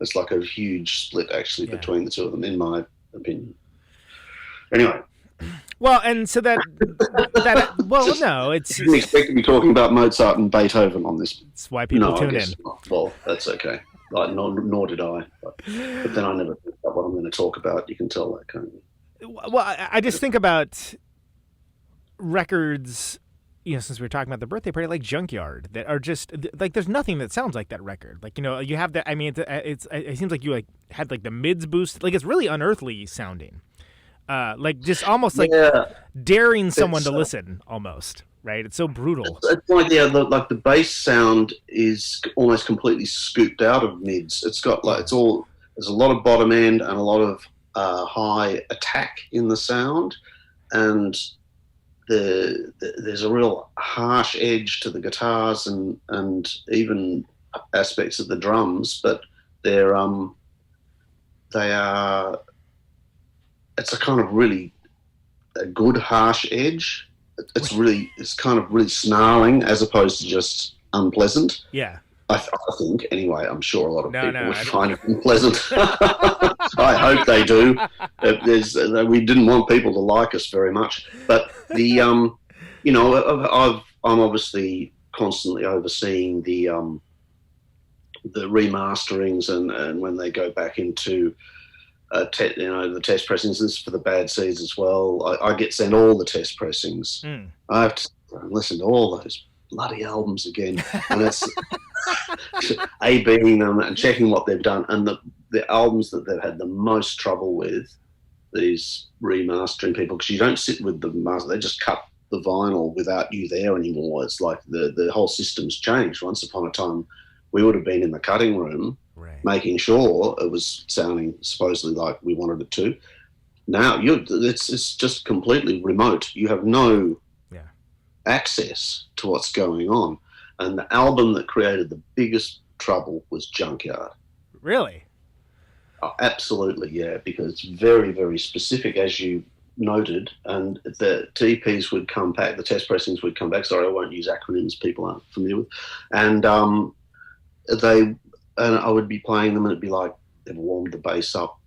It's like a huge split, actually, between the two of them, in my opinion. Anyway. Well, and so no, it's... You didn't expect to be talking about Mozart and Beethoven on this. That's why people tune in. Not. Well, that's okay. Nor did I. But then I never think about what I'm going to talk about. You can tell that, can't you? Well, I just think about records, you know, since we were talking about the birthday party, like Junkyard, that are just, like, there's nothing that sounds like that record. Like, you know, you have that, I mean, it seems like you, like, had, like, the mids boost. Like, it's really unearthly sounding. Like, just almost, like, daring someone to listen, almost. Right, it's so brutal. It's like the bass sound is almost completely scooped out of mids. It's got there's a lot of bottom end and a lot of high attack in the sound, and there's a real harsh edge to the guitars and even aspects of the drums, but they are. It's a kind of really a good harsh edge. It's kind of really snarling as opposed to just unpleasant. Yeah. I think, anyway. I'm sure a lot of people would find it unpleasant. I hope they do. We didn't want people to like us very much. But I'm obviously constantly overseeing the remasterings and when they go back into the test pressings. This is for the bad seeds as well. I get sent all the test pressings. I have to listen to all those bloody albums again, and it's A-Bing them and checking what they've done. And the albums that they've had the most trouble with, these remastering people, because you don't sit with the master, they just cut the vinyl without you there anymore. It's like the whole system's changed. Once upon a time, we would have been in the cutting room making sure it was sounding supposedly like we wanted it to. Now it's just completely remote. You have no access to what's going on. And the album that created the biggest trouble was Junkyard. Really? Oh, absolutely, yeah, because it's very, very specific, as you noted, and the TPs would come back, the test pressings would come back. Sorry, I won't use acronyms people aren't familiar with. And I would be playing them and it'd be like, they've warmed the bass up.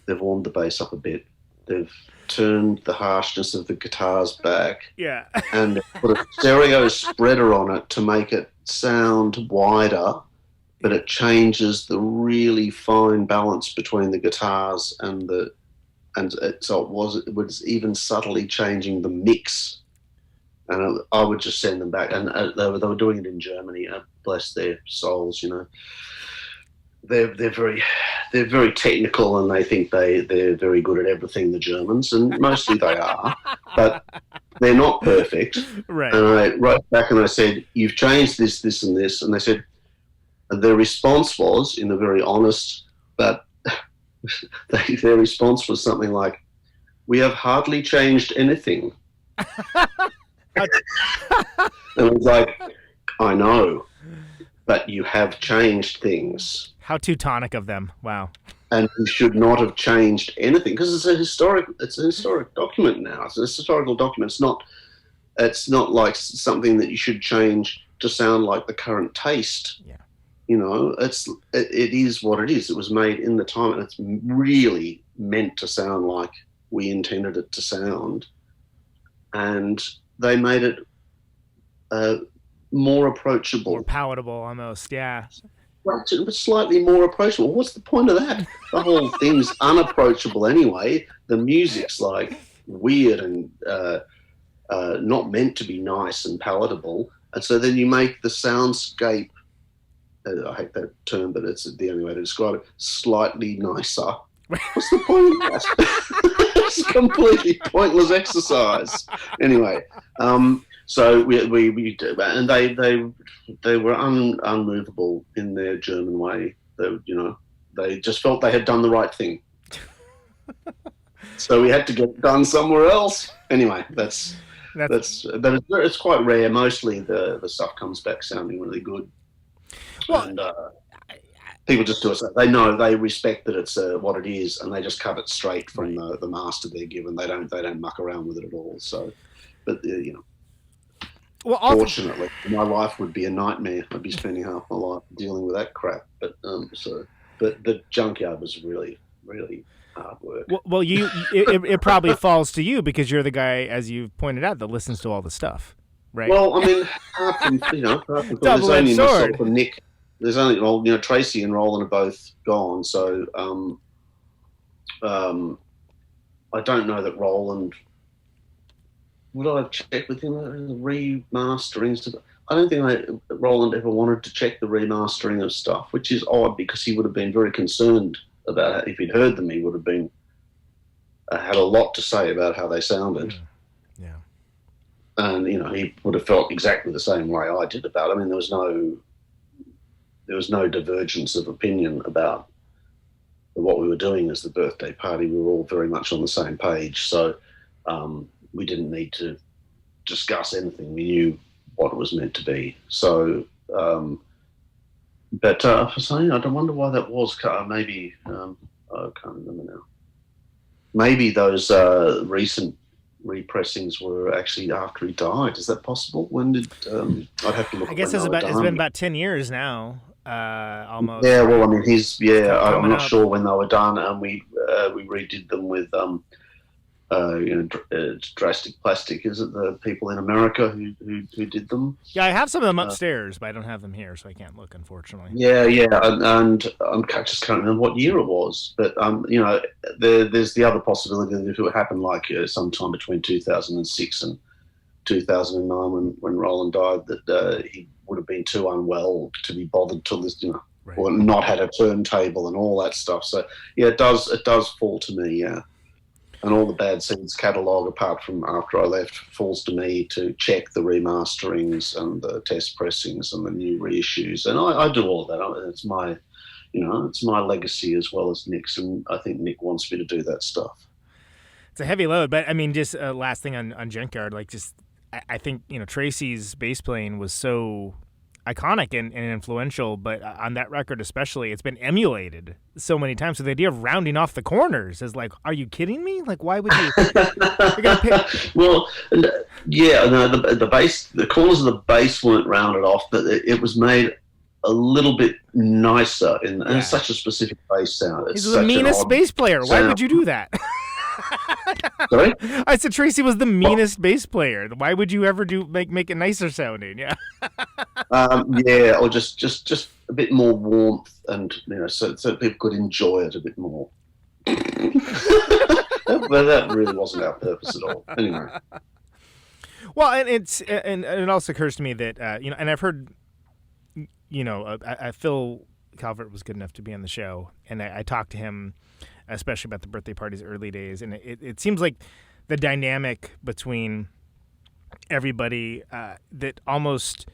They've warmed the bass up a bit. They've turned the harshness of the guitars back. Yeah. And put a stereo spreader on it to make it sound wider, but it changes the really fine balance between the guitars so it was even subtly changing the mix. And I would just send them back, and they were doing it in Germany. Bless their souls, you know. They're very technical, and they think they're very good at everything, the Germans, and mostly they are, but they're not perfect. Right. And I wrote back and I said, "You've changed this, this, and this," and they said, and their response was, in a very honest, but their response was something like, "We have hardly changed anything." And I was like, I know, but you have changed things. How Teutonic of them. Wow. And you should not have changed anything, because it's a historic document now. It's a historical document. It's not like something that you should change to sound like the current taste. Yeah. You know, it is what it is. It was made in the time, and it's really meant to sound like we intended it to sound. And they made it more approachable. More palatable, almost, yeah. Well, it was slightly more approachable. What's the point of that? The whole thing's unapproachable anyway. The music's like weird and not meant to be nice and palatable. And so then you make the soundscape, I hate that term, but it's the only way to describe it, slightly nicer. What's the point of that? It's a completely pointless exercise. Anyway, so we and they were unmovable in their German way. They just felt they had done the right thing. So we had to get it done somewhere else. Anyway, but it's quite rare. Mostly the stuff comes back sounding really good. Well, and people just do it. They know, they respect that it's what it is, and they just cut it straight from the master they're given. They don't muck around with it at all. So, but well, fortunately, my life would be a nightmare. I'd be spending half my life dealing with that crap. But the Junkyard was really, really hard work. Well, it probably falls to you because you're the guy, as you've pointed out, that listens to all the stuff, right? Well, I mean, there's only myself and Nick. There's only, Tracy and Roland are both gone, so I don't know that Roland. Would I have checked with him the remastering? I don't think Roland ever wanted to check the remastering of stuff, which is odd because he would have been very concerned about it. If he'd heard them, he would have been had a lot to say about how they sounded. Yeah. And he would have felt exactly the same way I did about it. I mean, there was no divergence of opinion about what we were doing as the birthday party. We were all very much on the same page, so we didn't need to discuss anything. We knew what it was meant to be. So, but for saying, I don't wonder why that was. Maybe I can't remember now. Maybe those recent repressings were actually after he died. Is that possible? When did I'd have to look? I guess it's been about 10 years now, almost. Yeah, well, I mean, I'm not sure when they were done, and we redid them with Drastic Plastic. Is it the people in America who did them? Yeah, I have some of them upstairs, but I don't have them here, so I can't look, unfortunately. Yeah, and I just can't remember what year it was. But there's the other possibility that if it happened like sometime between 2006 and 2009 when Rowland died, that he would have been too unwell to be bothered to listen, Right. or not had a turntable and all that stuff. So yeah, it does fall to me. Yeah. And all the Bad Seeds catalogue, apart from after I left, falls to me to check the remasterings and the test pressings and the new reissues. And I do all of that. It's my, it's my legacy as well as Nick's, and I think Nick wants me to do that stuff. It's a heavy load, but I mean, just last thing on Junkyard, like I think Tracy's bass playing was so iconic and influential, but on that record especially, it's been emulated so many times. So the idea of rounding off the corners is like, are you kidding me? Like, why would you? Well, yeah, no, the bass, the corners of the bass weren't rounded off, but it was made a little bit nicer, and it's such a specific bass sound. He's the meanest bass player. Why would you do that? Sorry? I said Tracy was the meanest bass player. Why would you ever make it nicer sounding? Yeah. Yeah, or just a bit more warmth, and so people could enjoy it a bit more. But that really wasn't our purpose at all. Anyway. Well, and it also occurs to me that and I've heard, Phil Calvert was good enough to be on the show, and I talked to him, especially about the birthday party's early days, and it seems like the dynamic between everybody that almost,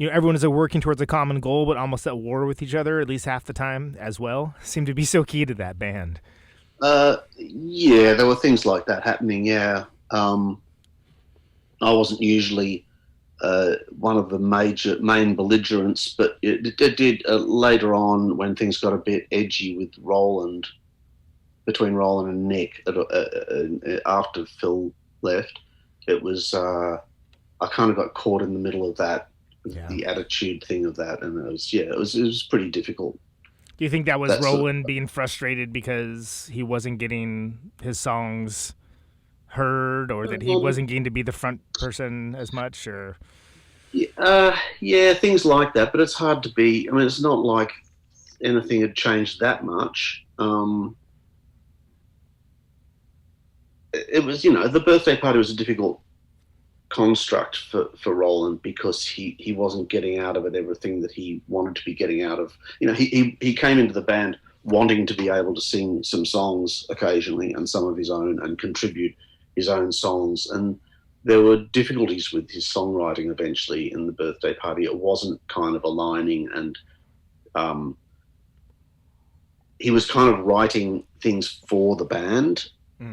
everyone is working towards a common goal, but almost at war with each other, at least half the time as well, seemed to be so key to that band. Yeah, there were things like that happening, yeah. I wasn't usually one of the main belligerents, but it did later on when things got a bit edgy with Rowland, between Rowland and Nick after Phil left. It was I kind of got caught in the middle of that, the attitude thing of that, and it was pretty difficult. Do you think that was Rowland being frustrated because he wasn't getting his songs heard, or that he wasn't getting to be the front person as much, or? Yeah, things like that. But it's hard to be. I mean, it's not like anything had changed that much. It was, the birthday party was a difficult construct for Rowland because he wasn't getting out of it everything that he wanted to be getting out of. He came into the band wanting to be able to sing some songs occasionally and some of his own and contribute his own songs, and there were difficulties with his songwriting eventually in the birthday party. It wasn't kind of aligning, and he was kind of writing things for the band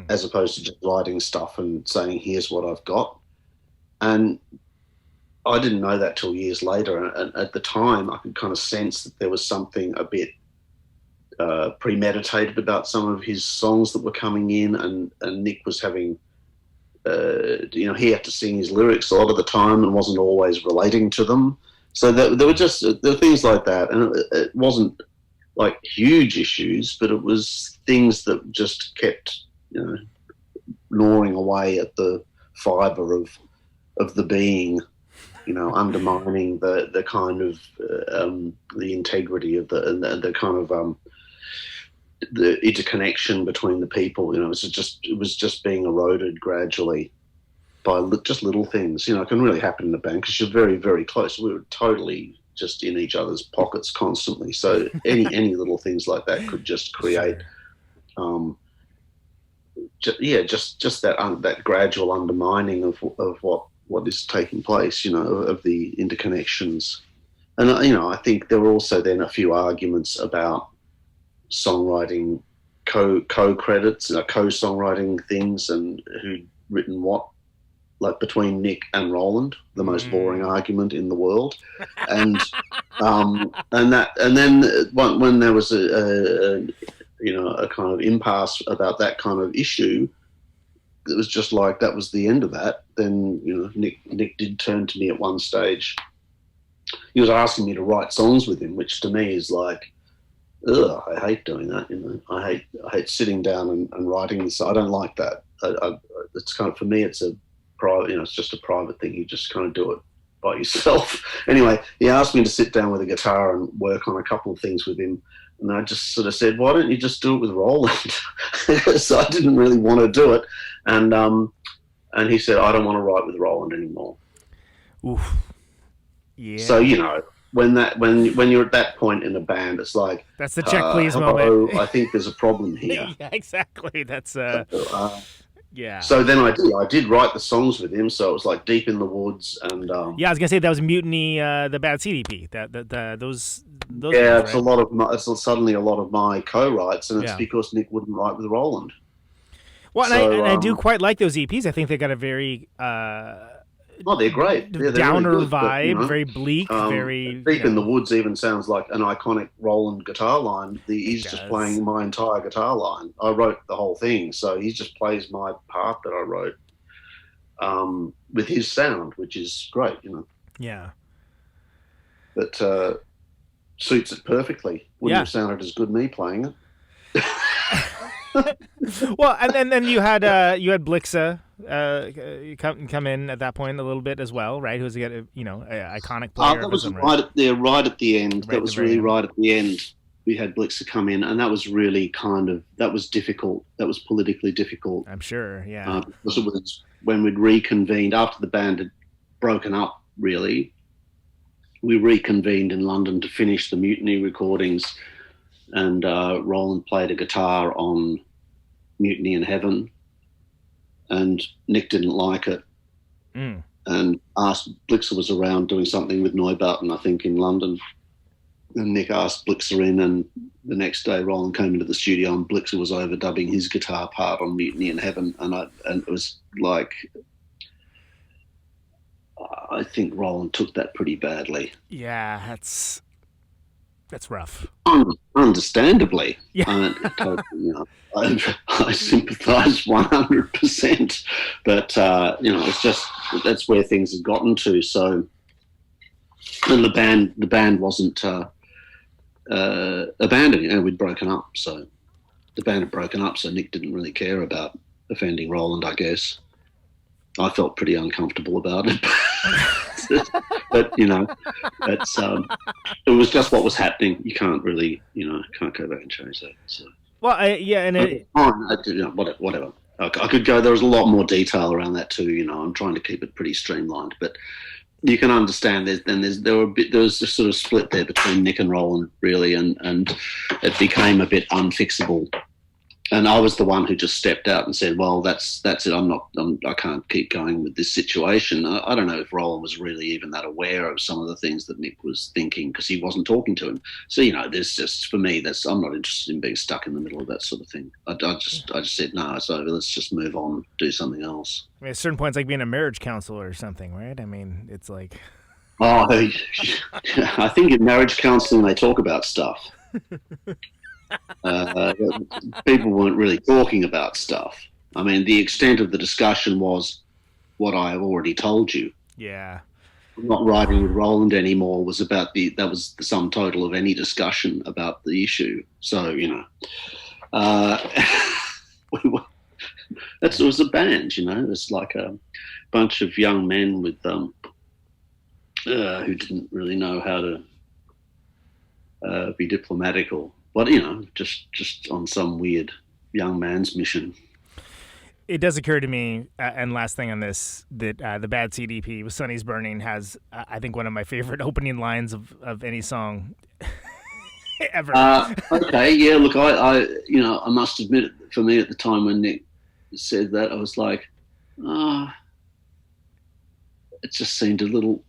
as opposed to just writing stuff and saying, here's what I've got. And I didn't know that till years later, and at the time I could kind of sense that there was something a bit premeditated about some of his songs that were coming in, and Nick was having he had to sing his lyrics a lot of the time and wasn't always relating to them. So there were things like that, and it wasn't like huge issues, but it was things that just kept gnawing away at the fibre of the being, undermining the kind of the integrity of the kind of the interconnection between the people. It was just being eroded gradually by just little things. It can really happen in a band because you're very, very close. We were totally just in each other's pockets constantly. So any little things like that could just create, just that gradual undermining of what is taking place. Of the interconnections, and I think there were also then a few arguments about songwriting co-credits, co-songwriting things, and who'd written what, like between Nick and Rowland, the most boring argument in the world, and then when there was a kind of impasse about that kind of issue, it was just like that was the end of that. Then Nick did turn to me at one stage. He was asking me to write songs with him, which to me is like, I hate doing that. I hate sitting down and writing this. I don't like that. I it's kind of, for me, it's a private, it's just a private thing. You just kind of do it by yourself. Anyway, he asked me to sit down with a guitar and work on a couple of things with him. And I just sort of said, why don't you just do it with Rowland? So I didn't really want to do it. And he said, I don't want to write with Rowland anymore. Oof. Yeah. So, when you're at that point in a band, it's like, that's the check please moment. I think there's a problem here. Yeah, exactly. That's yeah. So then I did write the songs with him. So it was like Deep in the Woods and yeah, I was gonna say that was Mutiny, the Bad CDP. Those yeah, ones, it's right? It's suddenly a lot of my co-writes, and it's because Nick wouldn't write with Rowland. Well, and I do quite like those EPs. I think they got a very they're great. Yeah, they're downer really good, vibe, but, very bleak, very Deep in the Woods even sounds like an iconic Rowland guitar line. He's just playing my entire guitar line. I wrote the whole thing, so he just plays my part that I wrote with his sound, which is great, Yeah. But suits it perfectly. Wouldn't have sounded as good me playing it. Well, and then you had Blixa come in at that point a little bit as well, right? Who's an iconic player. That was right at the end. That was really right at the end. We had Blixa come in, and that was really that was difficult. That was politically difficult. I'm sure, yeah. Because it was when we'd reconvened after the band had broken up. Really, we reconvened in London to finish the Mutiny recordings. And Rowland played a guitar on Mutiny in Heaven, and Nick didn't like it, and asked Blixa was around doing something with Neubauten, I think, in London, and Nick asked Blixa in, and the next day Rowland came into the studio and Blixa was overdubbing his guitar part on Mutiny in Heaven, and it was like, I think Rowland took that pretty badly. Yeah, that's rough. Understandably. Yeah. I sympathise 100%. But, it's just, that's where things have gotten to. So, and the band wasn't abandoning. We'd broken up. So the band had broken up. So Nick didn't really care about offending Rowland, I guess. I felt pretty uncomfortable about it. But it's it was just what was happening. You can't really, can't go back and change that. So well, whatever. I could go. There was a lot more detail around that too. I'm trying to keep it pretty streamlined, but you can understand. There was this sort of split there between Nick and Rowland, really, and it became a bit unfixable. And I was the one who just stepped out and said, well, that's it. I can't keep going with this situation. I don't know if Rowland was really even that aware of some of the things that Nick was thinking because he wasn't talking to him. So, there's just, for me, I'm not interested in being stuck in the middle of that sort of thing. I just said, no, it's over. Let's just move on, do something else. I mean, at certain points, like being a marriage counselor or something, right? I mean, it's like... Oh, I think in marriage counseling, they talk about stuff. People weren't really talking about stuff. I mean, the extent of the discussion was what I have already told you. Yeah. I'm not writing with Rowland anymore was that was the sum total of any discussion about the issue. So, it was a band, it's like a bunch of young men with who didn't really know how to be diplomatical. But, just on some weird young man's mission. It does occur to me, and last thing on this, that the Bad CDP with Sunny's Burning has, I think, one of my favorite opening lines of any song ever. Okay, yeah, look, I must admit, for me at the time when Nick said that, I was like, it just seemed a little,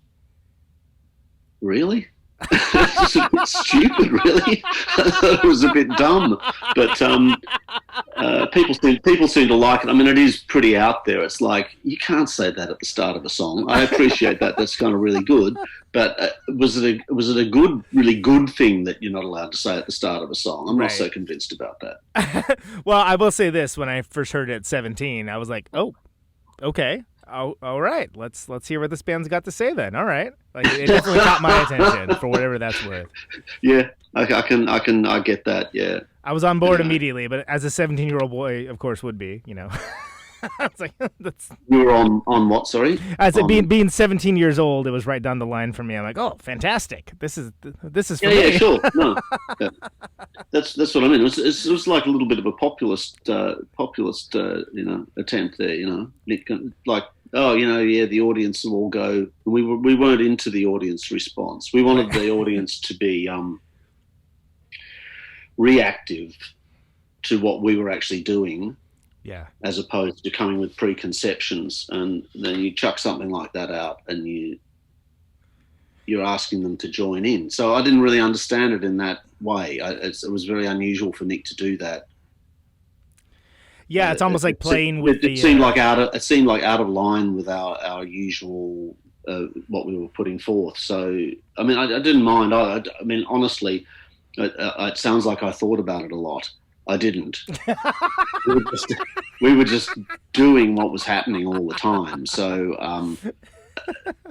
really? It's a bit stupid, really. It was a bit dumb, but people seem to like it. I mean, it is pretty out there. It's like you can't say that at the start of a song. I appreciate that. That's kind of really good. But was it a good, really good thing that you're not allowed to say at the start of a song? I'm not so convinced about that. Well, I will say this: when I first heard it at 17, I was like, "Oh, okay." Oh, all right. Let's hear what this band's got to say then. All right. Like it definitely caught my attention for whatever that's worth. Yeah, I get that. Yeah. I was on board immediately, but as a 17-year-old boy, of course, would be. It's like, that's... You were on what? Sorry. I said being 17 years old, it was right down the line for me. I'm like, oh, fantastic! This is for me. Yeah, sure. No, yeah. That's what I mean. It was like a little bit of a populist attempt there. Like, oh, the audience will all go. We weren't into the audience response. We wanted the audience to be reactive to what we were actually doing. Yeah. As opposed to coming with preconceptions, and then you chuck something like that out, and you're asking them to join in. So I didn't really understand it in that way. It was very unusual for Nick to do that. Yeah, it's almost like playing with it seemed like out of line with our usual what we were putting forth. So I mean, I didn't mind. I mean, honestly, it sounds like I thought about it a lot. I didn't. we were just doing what was happening all the time. So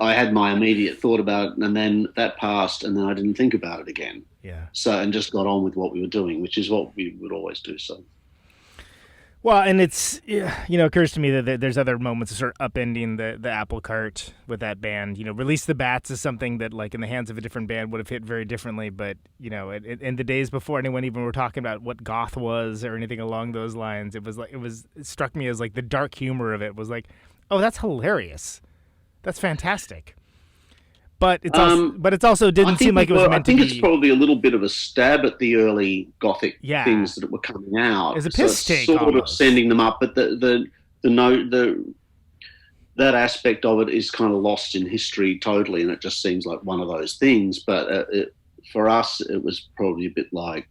I had my immediate thought about it, and then that passed, and then I didn't think about it again. Yeah. So, and just got on with what we were doing, which is what we would always do. So. Well, and it's, occurs to me that there's other moments of sort of upending the apple cart with that band. Release the Bats is something that, like, in the hands of a different band would have hit very differently. But, in the days before anyone even were talking about what goth was or anything along those lines, it struck me as like the dark humor of it was like, oh, that's hilarious. That's fantastic. But it's also didn't seem like it was meant to be. I think it's probably a little bit of a stab at the early Gothic things that were coming out. It's a piss take, sort almost. of sending them up, but that aspect of it is kind of lost in history totally, and it just seems like one of those things. But for us, it was probably a bit like,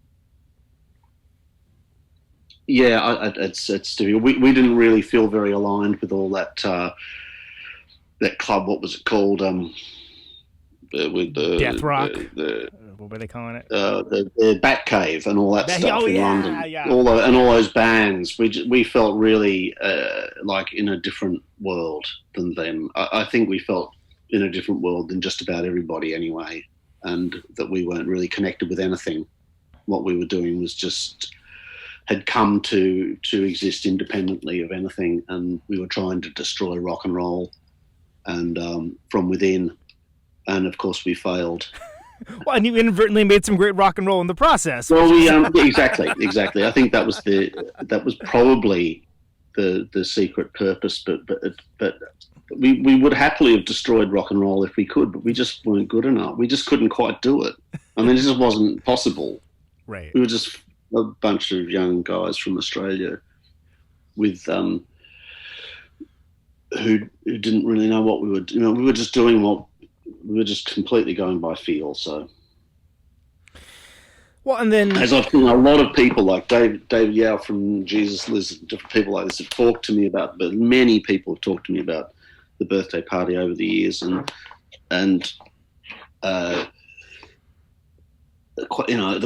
it's we didn't really feel very aligned with all that club. What was it called? With the Death Rock. What were they calling it? The Batcave and all that stuff in London. Yeah. All those bands. We felt really like in a different world than them. I think we felt in a different world than just about everybody anyway, and that we weren't really connected with anything. What we were doing was just had come to exist independently of anything, and we were trying to destroy rock and roll and from within. And of course, we failed. Well, and you inadvertently made some great rock and roll in the process. Well, exactly. I think that was probably the secret purpose. But we would happily have destroyed rock and roll if we could, but we just weren't good enough. We just couldn't quite do it. I mean, it just wasn't possible. Right. We were just a bunch of young guys from Australia with who didn't really know what we were doing. We were just doing what. We were just completely going by feel. So, well, and then as I've seen a lot of people like David Yao from Jesus Liz, different people like this have talked to me about. But many people have talked to me about the birthday party over the years, and the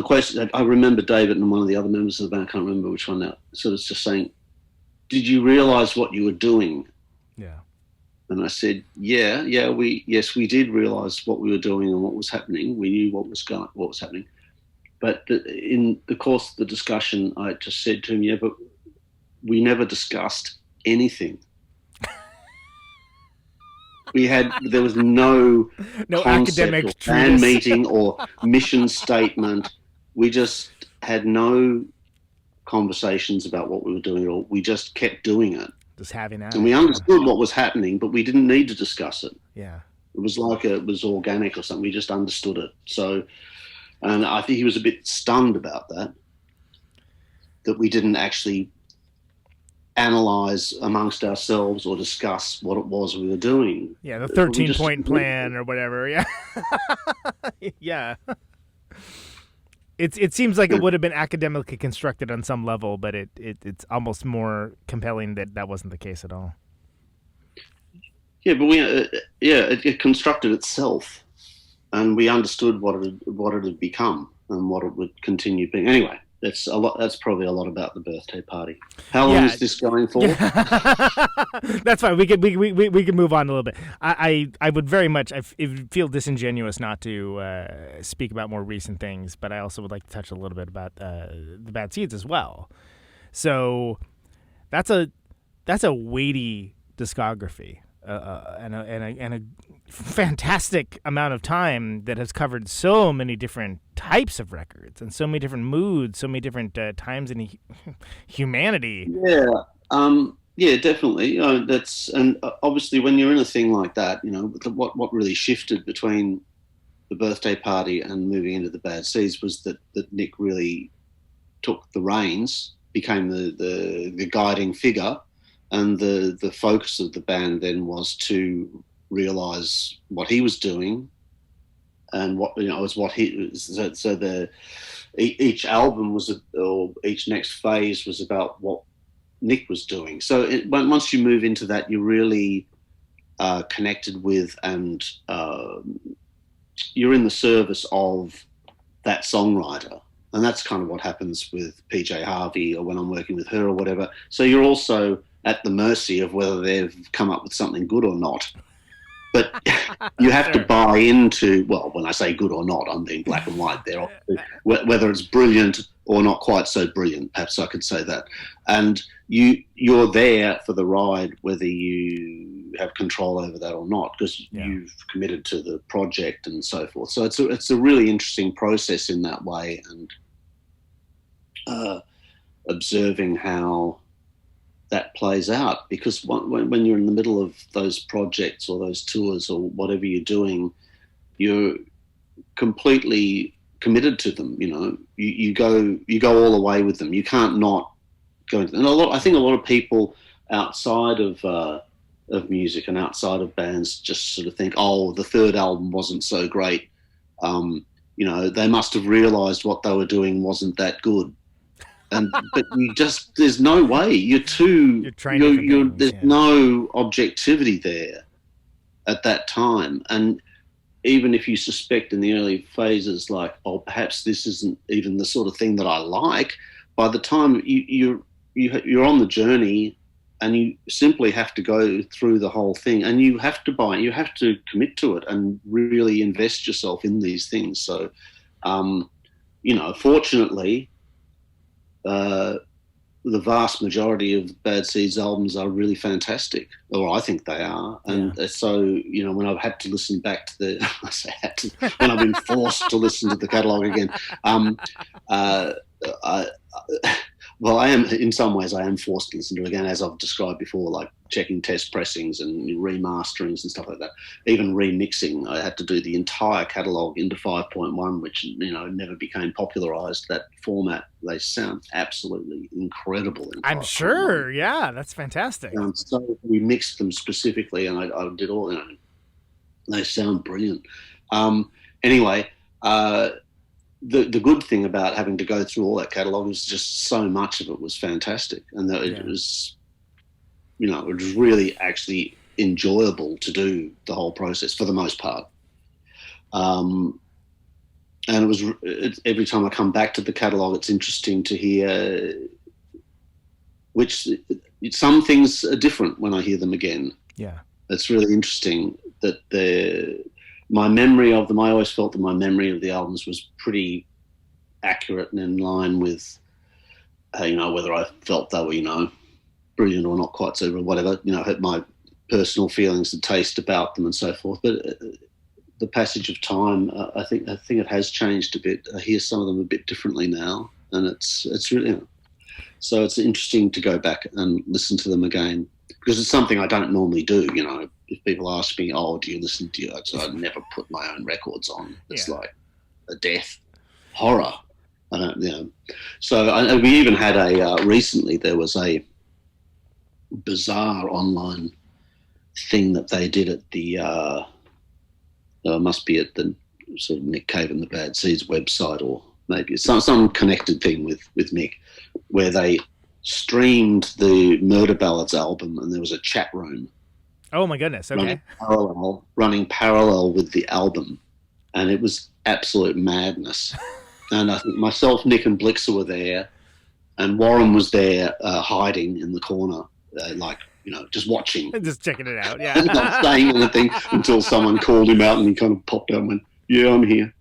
question. I remember David and one of the other members of the band. I can't remember which one now. Sort of just saying, "Did you realise what you were doing?" Yeah. And I said, we did realise what we were doing and what was happening. We knew what was happening. But in the course of the discussion, I just said to him, but we never discussed anything. There was no academic or band meeting or mission statement. We just had no conversations about what we were doing at all. We just kept doing it. Just having that. And we understood what was happening, but we didn't need to discuss it. Yeah. It was like it was organic or something. We just understood it. So, and I think he was a bit stunned about that we didn't actually analyse amongst ourselves or discuss what it was we were doing. Yeah, the 13-point plan or whatever. Yeah. Yeah. It seems like it would have been academically constructed on some level, but it's almost more compelling that wasn't the case at all. Yeah, but it constructed itself, and we understood what it had become and what it would continue being. Anyway, that's probably a lot about the birthday party. How long is this going for? That's fine. We can move on a little bit. I would very much. It would feel disingenuous not to speak about more recent things, but I also would like to touch a little bit about the Bad Seeds as well. So that's a that's a weighty discography, and a fantastic amount of time that has covered so many different types of records and so many different moods, so many different times in humanity. Yeah, definitely. And obviously when you're in a thing like that, what really shifted between the birthday party and moving into the Bad Seeds was that Nick really took the reins, became the guiding figure, and the focus of the band then was to realise what he was doing, and each album or each next phase was about what Nick was doing. So once you move into that, you're really connected with, and you're in the service of that songwriter. And that's kind of what happens with PJ Harvey, or when I'm working with her or whatever. So you're also at the mercy of whether they've come up with something good or not. But you have to buy into, well, when I say good or not, I'm being black and white there, whether it's brilliant or not quite so brilliant, perhaps I could say that. And you're there for the ride, whether you have control over that or not, because you've committed to the project and so forth. So it's a really interesting process in that way, and observing how that plays out, because when you're in the middle of those projects or those tours or whatever you're doing, you're completely committed to them. You go all the way with them. You can't not go into them. And I think a lot of people outside of music and outside of bands just sort of think, oh, the third album wasn't so great. They must have realised what they were doing wasn't that good. But there's no way. There's no objectivity there at that time. And even if you suspect in the early phases, like, oh, perhaps this isn't even the sort of thing that I like, by the time you're on the journey, and you simply have to go through the whole thing, and you have to commit to it and really invest yourself in these things. So, fortunately, the vast majority of Bad Seeds albums are really fantastic, or I think they are. And so, when I've had to listen back to when I've been forced to listen to the catalogue again, well, I am, in some ways, I am forced to listen to it again, as I've described before, like checking test pressings and remasterings and stuff like that. Even remixing, I had to do the entire catalogue into 5.1, which, never became popularised, that format. They sound absolutely incredible. I'm sure, yeah, that's fantastic. So we mixed them specifically, and I did all, they sound brilliant. Anyway, the good thing about having to go through all that catalogue is just so much of it was fantastic, and that it was, it was really actually enjoyable to do the whole process for the most part. And every time I come back to the catalogue, it's interesting to hear some things are different when I hear them again. Yeah, it's really interesting that my memory of them, I always felt that my memory of the albums was pretty accurate and in line with, whether I felt they were, brilliant or not quite so, or whatever, had my personal feelings and taste about them and so forth. But the passage of time, I think it has changed a bit. I hear some of them a bit differently now, and it's really, so it's interesting to go back and listen to them again, because it's something I don't normally do. If people ask me, oh, do you listen to you? So I never put my own records on. It's like a death horror. I don't, So we even had recently there was a bizarre online thing that they did at the, must be at the sort of Nick Cave and the Bad Seeds website, or maybe it's some connected thing with Mick, where they streamed the Murder Ballads album, and there was a chat room. Oh my goodness! Okay. Running parallel with the album, and it was absolute madness. And I think myself, Nick, and Blixer were there, and Warren was there hiding in the corner, just watching, just checking it out. Yeah, not saying anything until someone called him out, and he kind of popped out and went, "Yeah, I'm here."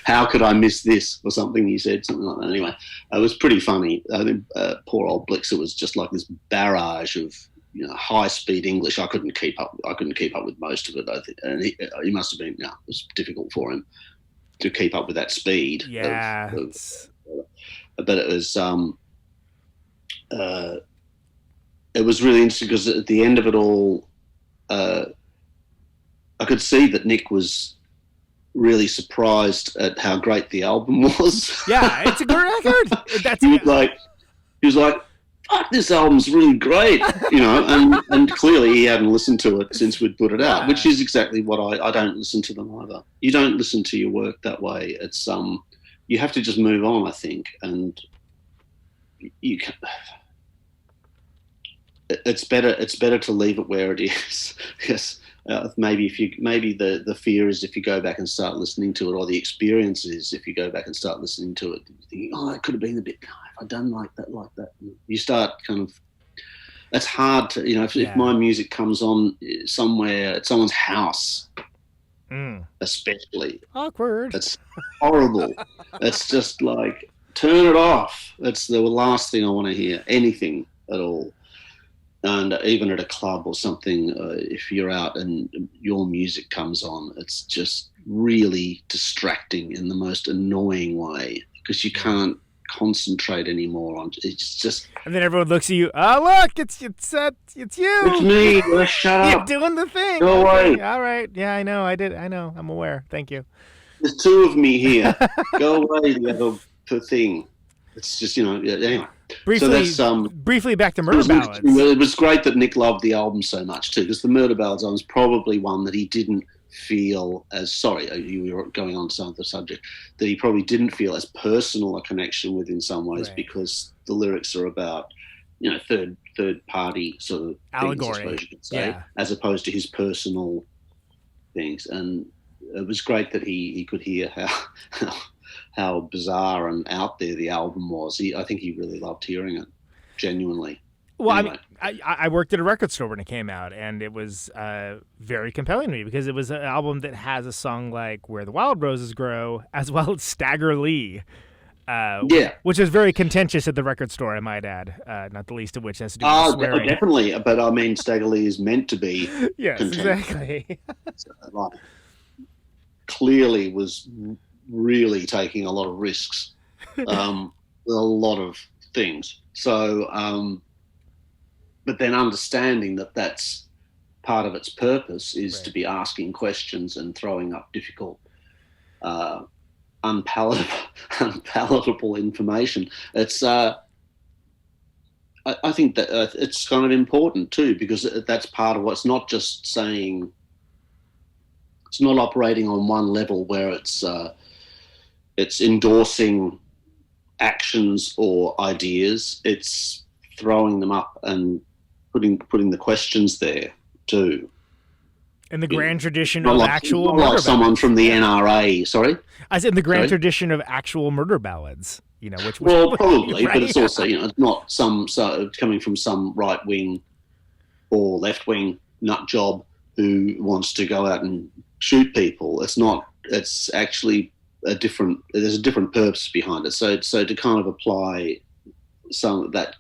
how could I miss this or something? He said something like that. Anyway, it was pretty funny. I think poor old Blixer was just like this barrage of high-speed English. I couldn't keep up with most of it. I think, and he must have been. It was difficult for him to keep up with that speed. Yeah. But it was really interesting because at the end of it all, I could see that Nick was really surprised at how great the album was. Yeah, it's a good record. He was like, fuck, this album's really great, and clearly he hadn't listened to it since we'd put it out, which is exactly what I don't listen to them either. You don't listen to your work that way. It's you have to just move on, I think, and you can. It's better to leave it where it is. Yes. Maybe the fear is if you go back and start listening to it, or the experience is if you go back and start listening to it, thinking, oh, it could have been a bit, have I done like that? You start kind of, it's hard to, if my music comes on somewhere at someone's house, especially. Awkward. It's horrible. It's just like, turn it off. It's the last thing I want to hear, anything at all. And even at a club or something, if you're out and your music comes on, it's just really distracting in the most annoying way because you can't concentrate anymore on it's just. And then everyone looks at you. Oh, look, it's you. It's me. Shut up. You're doing the thing. Go away. Okay. All right. Yeah, I know. I did. I know. I'm aware. Thank you. There's two of me here. Go away. The other thing. It's just anyway. Briefly back to Murder Ballads. It was great that Nick loved the album so much too, because the Murder Ballads album was probably one that he didn't feel as you were going on to some of the subject, that he probably didn't feel as personal a connection with in some ways, because the lyrics are about third party sort of allegory, things, I suppose you could say, as opposed to his personal things. And it was great that he could hear how bizarre and out there the album was. I think he really loved hearing it, genuinely. Well, anyway. I worked at a record store when it came out, and it was very compelling to me because it was an album that has a song like Where the Wild Roses Grow, as well as Stagger Lee, which is very contentious at the record store, I might add, not the least of which has to do with swearing. Definitely, but I mean, Stagger Lee is meant to be yes, contentious. Exactly. Clearly was really taking a lot of risks, with a lot of things. So, but then understanding that that's part of its purpose is to be asking questions and throwing up difficult, unpalatable information. It's, I think that it's kind of important too, because that's part of what's not just saying, it's not operating on one level where it's endorsing actions or ideas. It's throwing them up and putting the questions there too. In the grand tradition of actual murder ballads. Someone from the NRA, sorry? I said in the grand tradition of actual murder ballads, which probably, right? But it's also, it's not coming from some right wing or left wing nut job who wants to go out and shoot people. It's actually there's a different purpose behind it. So to kind of apply some of that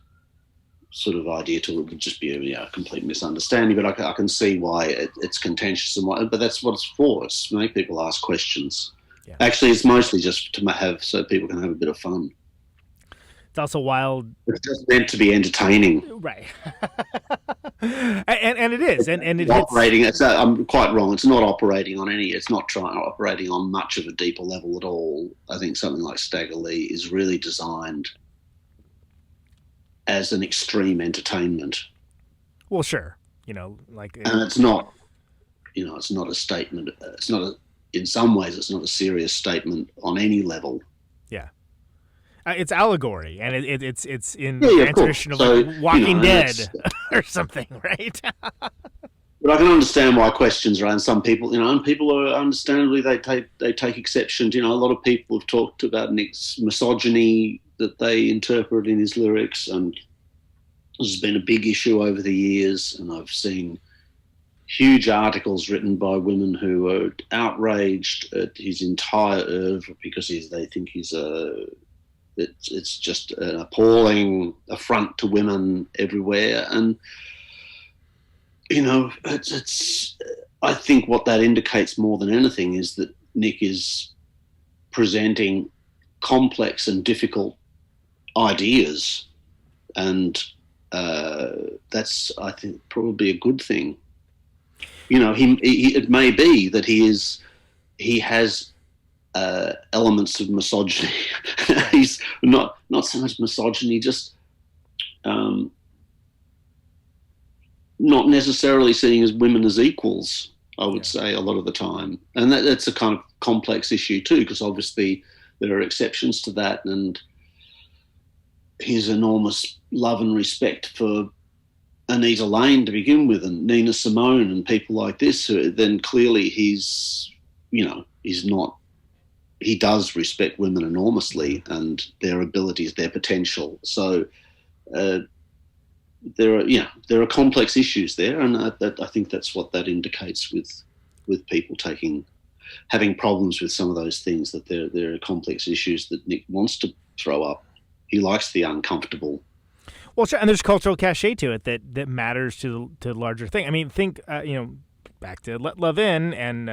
sort of idea to it would just be a complete misunderstanding. But I can see why it's contentious but that's what it's for. It's to make people ask questions. Yeah. Actually, it's mostly just to have so people can have a bit of fun. It's also wild. It's just meant to be entertaining, right? and it is, and it's operating. I'm quite wrong. It's not operating on any. It's not operating on much of a deeper level at all. I think something like Stagger Lee is really designed as an extreme entertainment. Well, sure, and it's not. It's not a statement. It's not in some ways, it's not a serious statement on any level. Yeah. It's allegory, and it's in the tradition of Walking Dead or something, right? But I can understand why questions around some people, and people are understandably they take exception. A lot of people have talked about Nick's misogyny that they interpret in his lyrics, and this has been a big issue over the years. And I've seen huge articles written by women who are outraged at his entire oeuvre because they think it's just an appalling affront to women everywhere. And, you know, I think what that indicates more than anything is that Nick is presenting complex and difficult ideas, and that's, I think, probably a good thing. You know, it may be that he has elements of misogyny. He's not so much misogyny, just not necessarily seeing as women as equals, I would say, a lot of the time. And that's a kind of complex issue too, because obviously there are exceptions to that, and his enormous love and respect for Anita Lane to begin with, and Nina Simone and people like this, then clearly he does respect women enormously and their abilities, their potential. So there are complex issues there, and I think that's what that indicates with people having problems with some of those things, that there are complex issues that Nick wants to throw up. He likes the uncomfortable. Well, sure, and there's cultural cachet to it that matters to the larger thing. I mean, think back to Let Love In and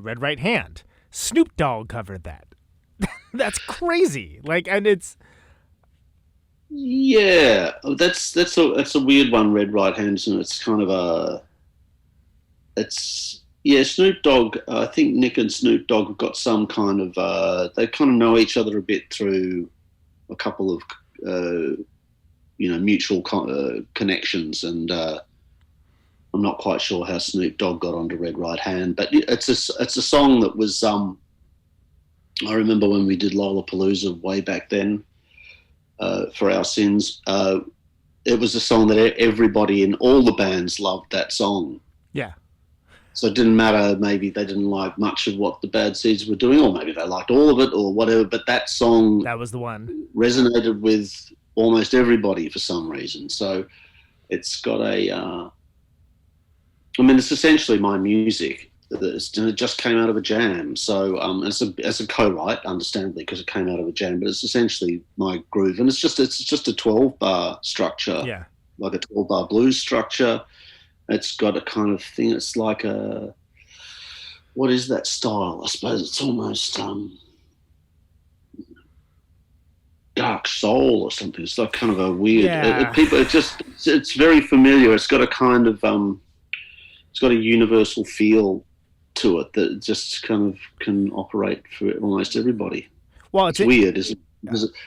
Red Right Hand. Snoop Dogg covered that. That's crazy. And it's that's a weird one. Red Right Hand, and it's kind of Snoop Dogg. I think Nick and Snoop Dogg have got some kind of they kind of know each other a bit through a couple of mutual connections, and I'm not quite sure how Snoop Dogg got onto Red Right Hand, but it's a song that was I remember when we did Lollapalooza way back then for Our Sins. It was a song that everybody in all the bands loved, that song. Yeah. So it didn't matter, maybe they didn't like much of what the Bad Seeds were doing, or maybe they liked all of it or whatever, but that song, that was the one, resonated with almost everybody for some reason. So it's got it's essentially my music. It just came out of a jam. So as a co-write, understandably, because it came out of a jam, but it's essentially my groove. And it's just a 12-bar structure, like a 12-bar blues structure. It's got a kind of thing. It's like what is that style? I suppose it's almost dark soul or something. It's like kind of a weird. It's very familiar. It's got a kind of it's got a universal feel to it that just kind of can operate for almost everybody. Well, it's weird, isn't it?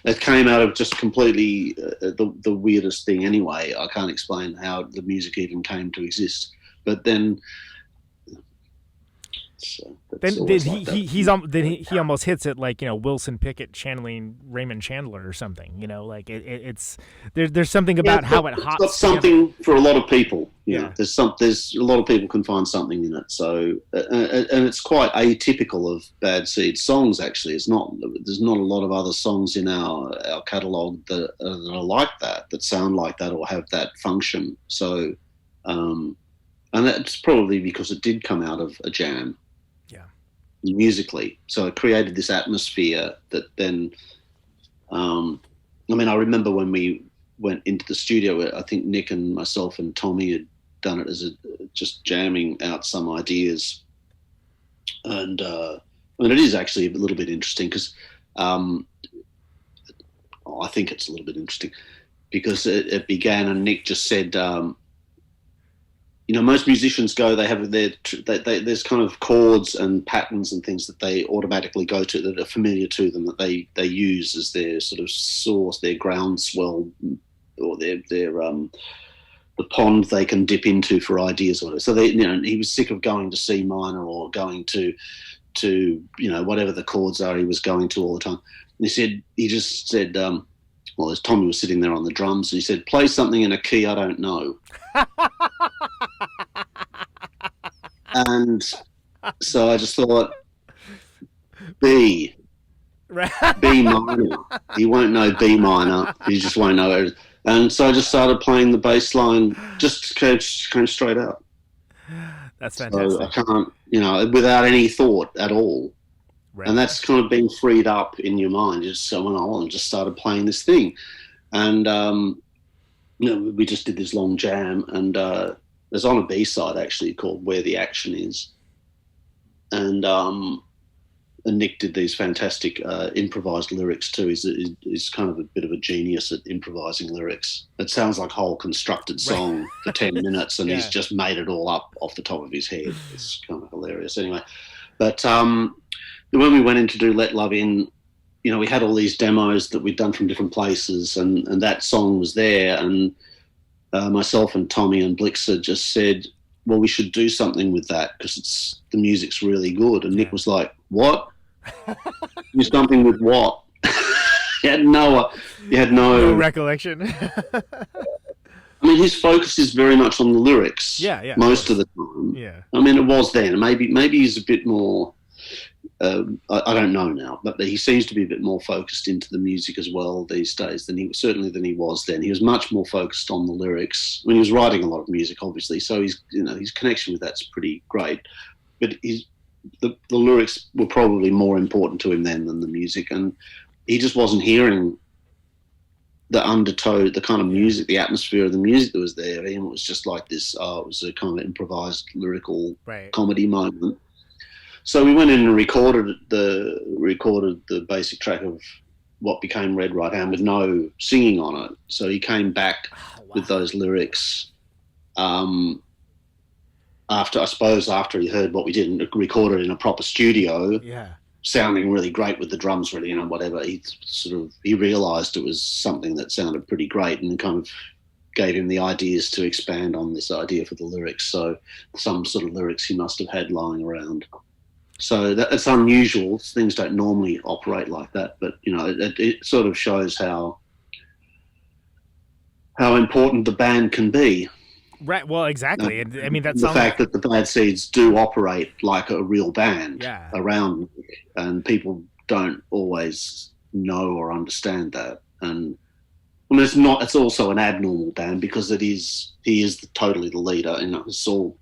It came out of just completely the weirdest thing anyway. I can't explain how the music even came to exist. But then he almost hits it like Wilson Pickett channeling Raymond Chandler or something. There's something about how it hops. It's got something for a lot of people. There's a lot of people can find something in it. So and it's quite atypical of Bad Seed songs. Actually, there's not a lot of other songs in our catalogue that are like that sound like that or have that function. So and that's probably because it did come out of a jam. Musically, so it created this atmosphere that then I remember when we went into the studio, I think Nick and myself and Tommy had done it as just jamming out some ideas, and it is actually a little bit interesting because I think it's a little bit interesting because it began and Nick just said most musicians go, they have there's kind of chords and patterns and things that they automatically go to that are familiar to them, that they use as their sort of source, their groundswell, or their the pond they can dip into for ideas or whatever. So he was sick of going to C minor or going to whatever the chords are he was going to all the time. And he just said, as Tommy was sitting there on the drums, he said, "Play something in a key I don't know." And so I just thought, B minor. He won't know B minor. He just won't know it. And so I just started playing the bass line, just came straight out. That's fantastic. So I can't, without any thought at all. Right. And that's kind of being freed up in your mind. You just went on and just started playing this thing. And, we just did this long jam. And there's on a B-side, actually, called Where the Action Is. And Nick did these fantastic improvised lyrics, too. He's kind of a bit of a genius at improvising lyrics. It sounds like a whole constructed song for 10 minutes, and he's just made it all up off the top of his head. It's kind of hilarious. Anyway, but... when we went in to do Let Love In, we had all these demos that we'd done from different places, and that song was there. And myself and Tommy and Blixer just said, well, we should do something with that because the music's really good. And Nick was like, what? Do something with what? He had no recollection. I mean, his focus is very much on the lyrics. Yeah. Most of the time. Yeah. I mean, it was then. Maybe he's a bit more... I don't know now, but he seems to be a bit more focused into the music as well these days than he was then. He was much more focused on the lyrics. I mean, he was writing a lot of music, obviously, so his connection with that's pretty great. But the lyrics were probably more important to him then than the music, and he just wasn't hearing the undertow, the kind of music, the atmosphere of the music that was there. And it was just like this. It was a kind of improvised lyrical comedy moment. So we went in and recorded the basic track of what became Red Right Hand with no singing on it. So he came back with those lyrics after he heard what we did and recorded in a proper studio, sounding really great with the drums really, whatever. He realised it was something that sounded pretty great and kind of gave him the ideas to expand on this idea for the lyrics. So some sort of lyrics he must have had lying around. So that's unusual. Things don't normally operate like that, but it sort of shows how important the band can be. Right. Well, exactly. I mean, that's the fact that the Bad Seeds do operate like a real band around, and people don't always know or understand that. And I mean, it's also an abnormal band because he is totally the leader. It's all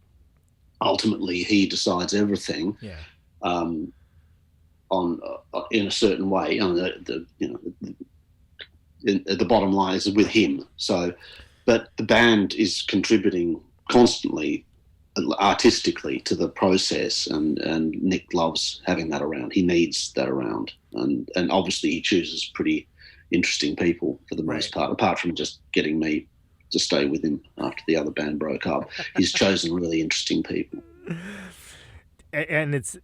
ultimately he decides everything. Yeah. In a certain way, the bottom line is with him. So, but the band is contributing constantly, artistically, to the process, and Nick loves having that around. He needs that around, and obviously he chooses pretty interesting people for the most part, apart from just getting me to stay with him after the other band broke up. He's chosen really interesting people, and it's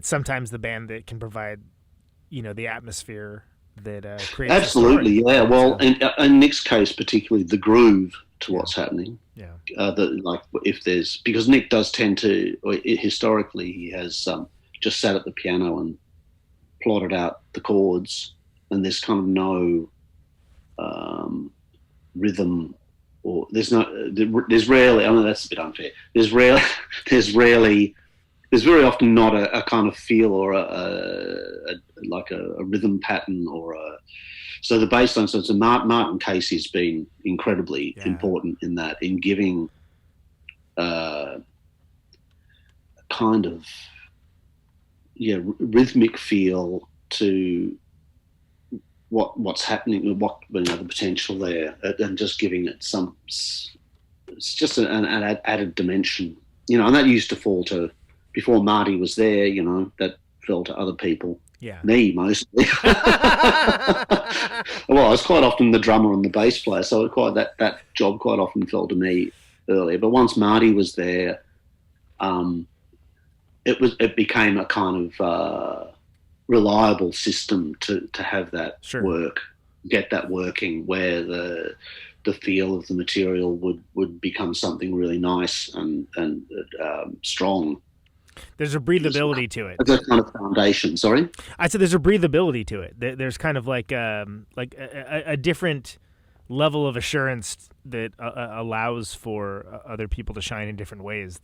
sometimes the band that can provide, the atmosphere that creates. Absolutely, yeah. Well, in Nick's case, particularly the groove to what's happening. Yeah. Because Nick does tend to, historically, he has just sat at the piano and plotted out the chords, and there's kind of no rhythm, or there's rarely. I mean, that's a bit unfair. There's very often not a kind of feel or a rhythm pattern so the bass line. So Martin Casey's been incredibly important in that, in giving a kind of rhythmic feel to what's happening, the potential there, and just giving it it's just an added dimension, and that used to fall to. Before Marty was there, that fell to other people. Yeah. Me, mostly. Well, I was quite often the drummer and the bass player, so that job quite often fell to me earlier. But once Marty was there, it became a kind of reliable system to have that work, get that working, where the feel of the material would become something really nice and strong. There's a breathability to it. That's a kind of foundation. Sorry, I said there's a breathability to it. There's kind of like a different level of assurance that allows for other people to shine in different ways.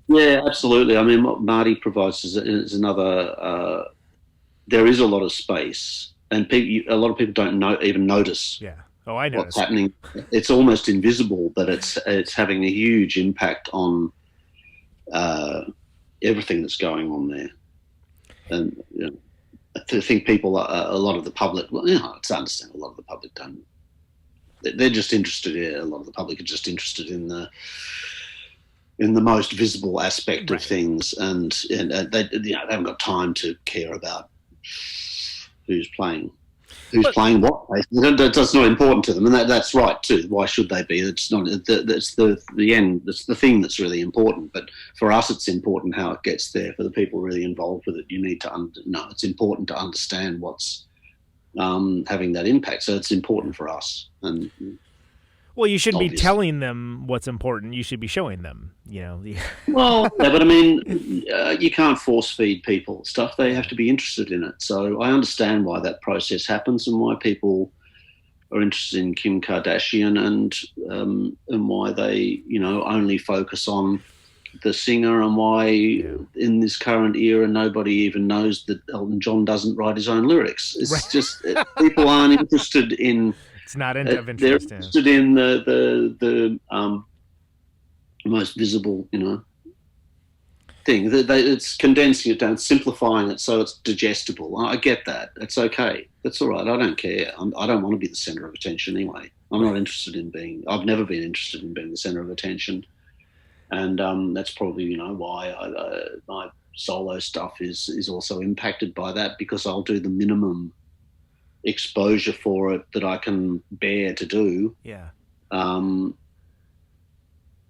Yeah, absolutely. I mean, what Marty provides is another. There is a lot of space, and a lot of people don't even notice. Yeah. Oh, I know what's happening. It's almost invisible, but it's having a huge impact on everything that's going on there. And I think people, a lot of the public, it's understand a lot of the public don't. They're just interested. A lot of the public are just interested in the most visible aspect of things, and they haven't got time to care about who's playing playing what. That's not important to them, and that's right too. Why should they be? It's not. That's the end. That's the thing that's really important. But for us, it's important how it gets there. For the people really involved with it, you need to it's important to understand what's having that impact. So it's important for us. And well, you shouldn't be telling them what's important. You should be showing them, Well, yeah, but I mean, you can't force feed people stuff. They have to be interested in it. So I understand why that process happens and why people are interested in Kim Kardashian and why they, only focus on the singer, and why in this current era nobody even knows that Elton John doesn't write his own lyrics. It's just people aren't interested in. It's not of interest. They're interested in the most visible, thing. It's condensing it down, simplifying it so it's digestible. I get that. It's okay. That's all right. I don't care. I don't want to be the center of attention anyway. I'm not interested in being. I've never been interested in being the center of attention, and that's probably why my solo stuff is also impacted by that, because I'll do the minimum exposure for it that I can bear to do. Yeah.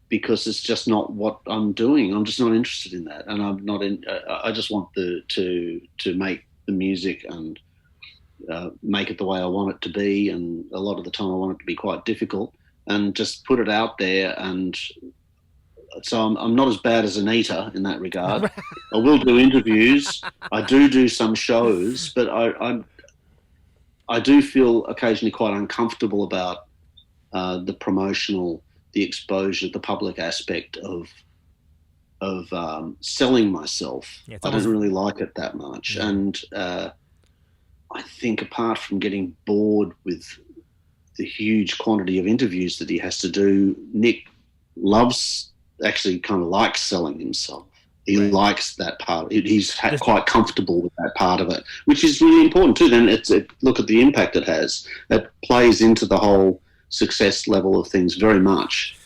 Because it's just not what I'm doing. I'm just not interested in that, and I'm not in. I just want to make the music and make it the way I want it to be. And a lot of the time, I want it to be quite difficult, and just put it out there. And so I'm not as bad as Anita in that regard. I will do interviews. I do some shows, but I do feel occasionally quite uncomfortable about the promotional, the exposure, the public aspect of selling myself. Yeah, I don't really like it that much. Yeah. And I think apart from getting bored with the huge quantity of interviews that he has to do, Nick actually kind of likes selling himself. He likes that part. He's quite comfortable with that part of it, which is really important too. Then look at the impact it has. That plays into the whole success level of things very much.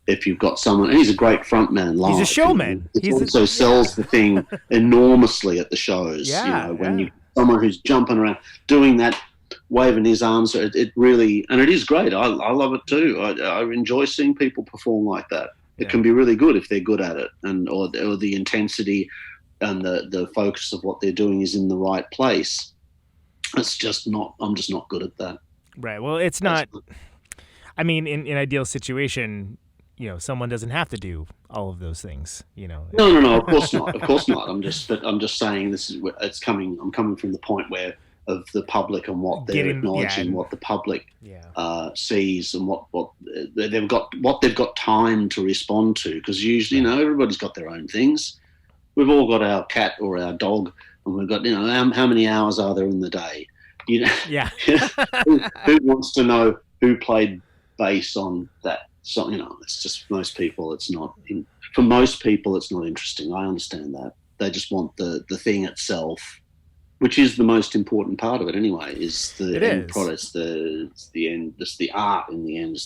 If you've got someone, and he's a great frontman live. He's a showman. He also sells the thing enormously at the shows. Yeah, when someone who's jumping around, doing that, waving his arms, it really, and it is great. I love it too. I enjoy seeing people perform like that. It can be really good if they're good at it, or the intensity and the focus of what they're doing is in the right place. It's just not. I'm just not good at that. Right. Well, it's not. I mean, in an ideal situation, someone doesn't have to do all of those things. No. Of course not. Of course not. I'm just saying this is where it's coming. I'm coming from the point where of the public and what they're acknowledging, what the public sees, and what they've got time to respond to. Because usually, everybody's got their own things. We've all got our cat or our dog, and we've got how many hours are there in the day? Yeah. who wants to know who played bass on that song? It's just most people. It's not for most people. It's not interesting. I understand that. They just want the thing itself, which is the most important part of it anyway, is the end product. It's the end. It's the art in the end.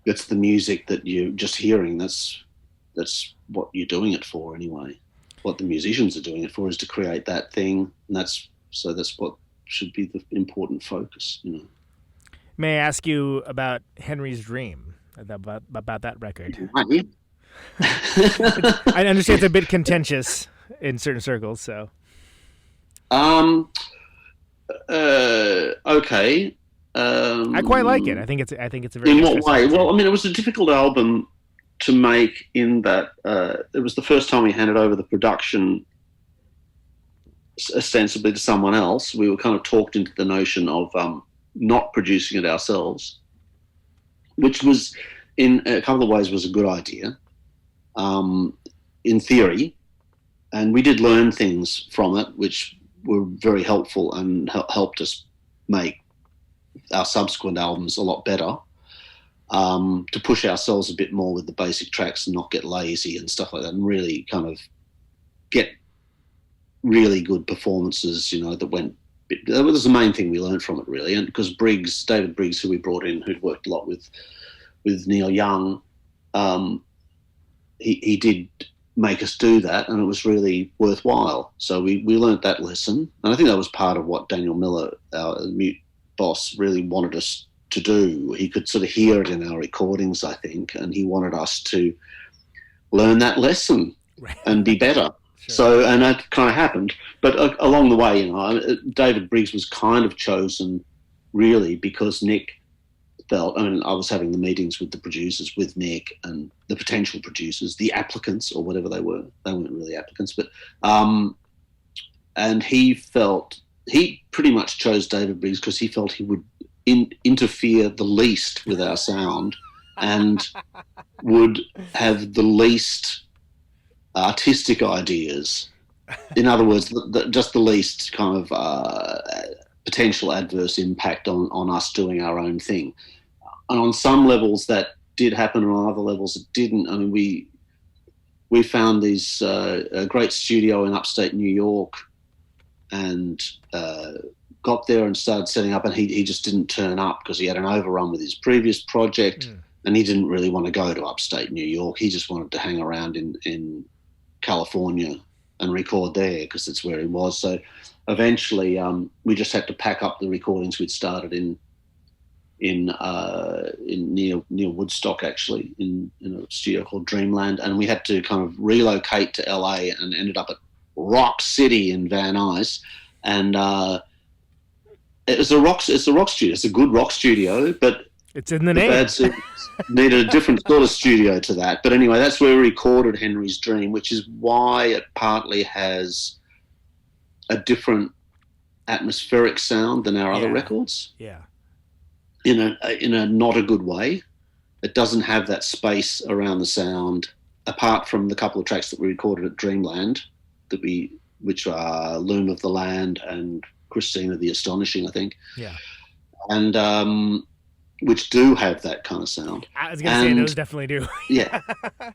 It's the music that you're just hearing. That's what you're doing it for anyway. What the musicians are doing it for is to create that thing, and that's what should be the important focus. May I ask you about Henry's Dream, about that record? I understand it's a bit contentious in certain circles, so. Okay. I quite like it. I think it's a very. In what way? Well, I mean, it was a difficult album to make in that it was the first time we handed over the production ostensibly to someone else. We were kind of talked into the notion of not producing it ourselves, which was in a couple of ways was a good idea in theory, and we did learn things from it which were very helpful and helped us make our subsequent albums a lot better. to push ourselves a bit more with the basic tracks and not get lazy and stuff like that, and really kind of get really good performances, that went. That was the main thing we learned from it, really. And because David Briggs, who we brought in, who'd worked a lot with Neil Young, he did make us do that, and it was really worthwhile. So we learned that lesson, and I think that was part of what Daniel Miller, our mute boss, really wanted us to do. He could sort of hear it in our recordings, I think, and he wanted us to learn that lesson and be better. Sure. So, and that kind of happened. But along the way, David Briggs was kind of chosen really because Nick felt, I was having the meetings with the producers, with Nick and the potential producers, the applicants or whatever they were. They weren't really applicants, but, and he pretty much chose David Briggs because he felt he would interfere the least with our sound and would have the least artistic ideas. In other words, just the least kind of potential adverse impact on us doing our own thing. And on some levels that did happen, and on other levels it didn't. I mean, we found these a great studio in upstate New York, and got there and started setting up, and he just didn't turn up because he had an overrun with his previous project, and he didn't really want to go to upstate New York. He just wanted to hang around in California and record there because that's where he was. So eventually we just had to pack up the recordings we'd started in near Woodstock, actually, in a studio called Dreamland, and we had to kind of relocate to LA and ended up at Rock City in Van Nuys, and it's a rock studio. It's a good rock studio, but it's in the name. Bad Seeds needed a different sort of studio to that. But anyway, that's where we recorded Henry's Dream, which is why it partly has a different atmospheric sound than our other records. Yeah. In a not a good way. It doesn't have that space around the sound, apart from the couple of tracks that we recorded at Dreamland, which are Loom of the Land and Christina the Astonishing, I think. Yeah. And which do have that kind of sound. I was going to say those definitely do. Yeah.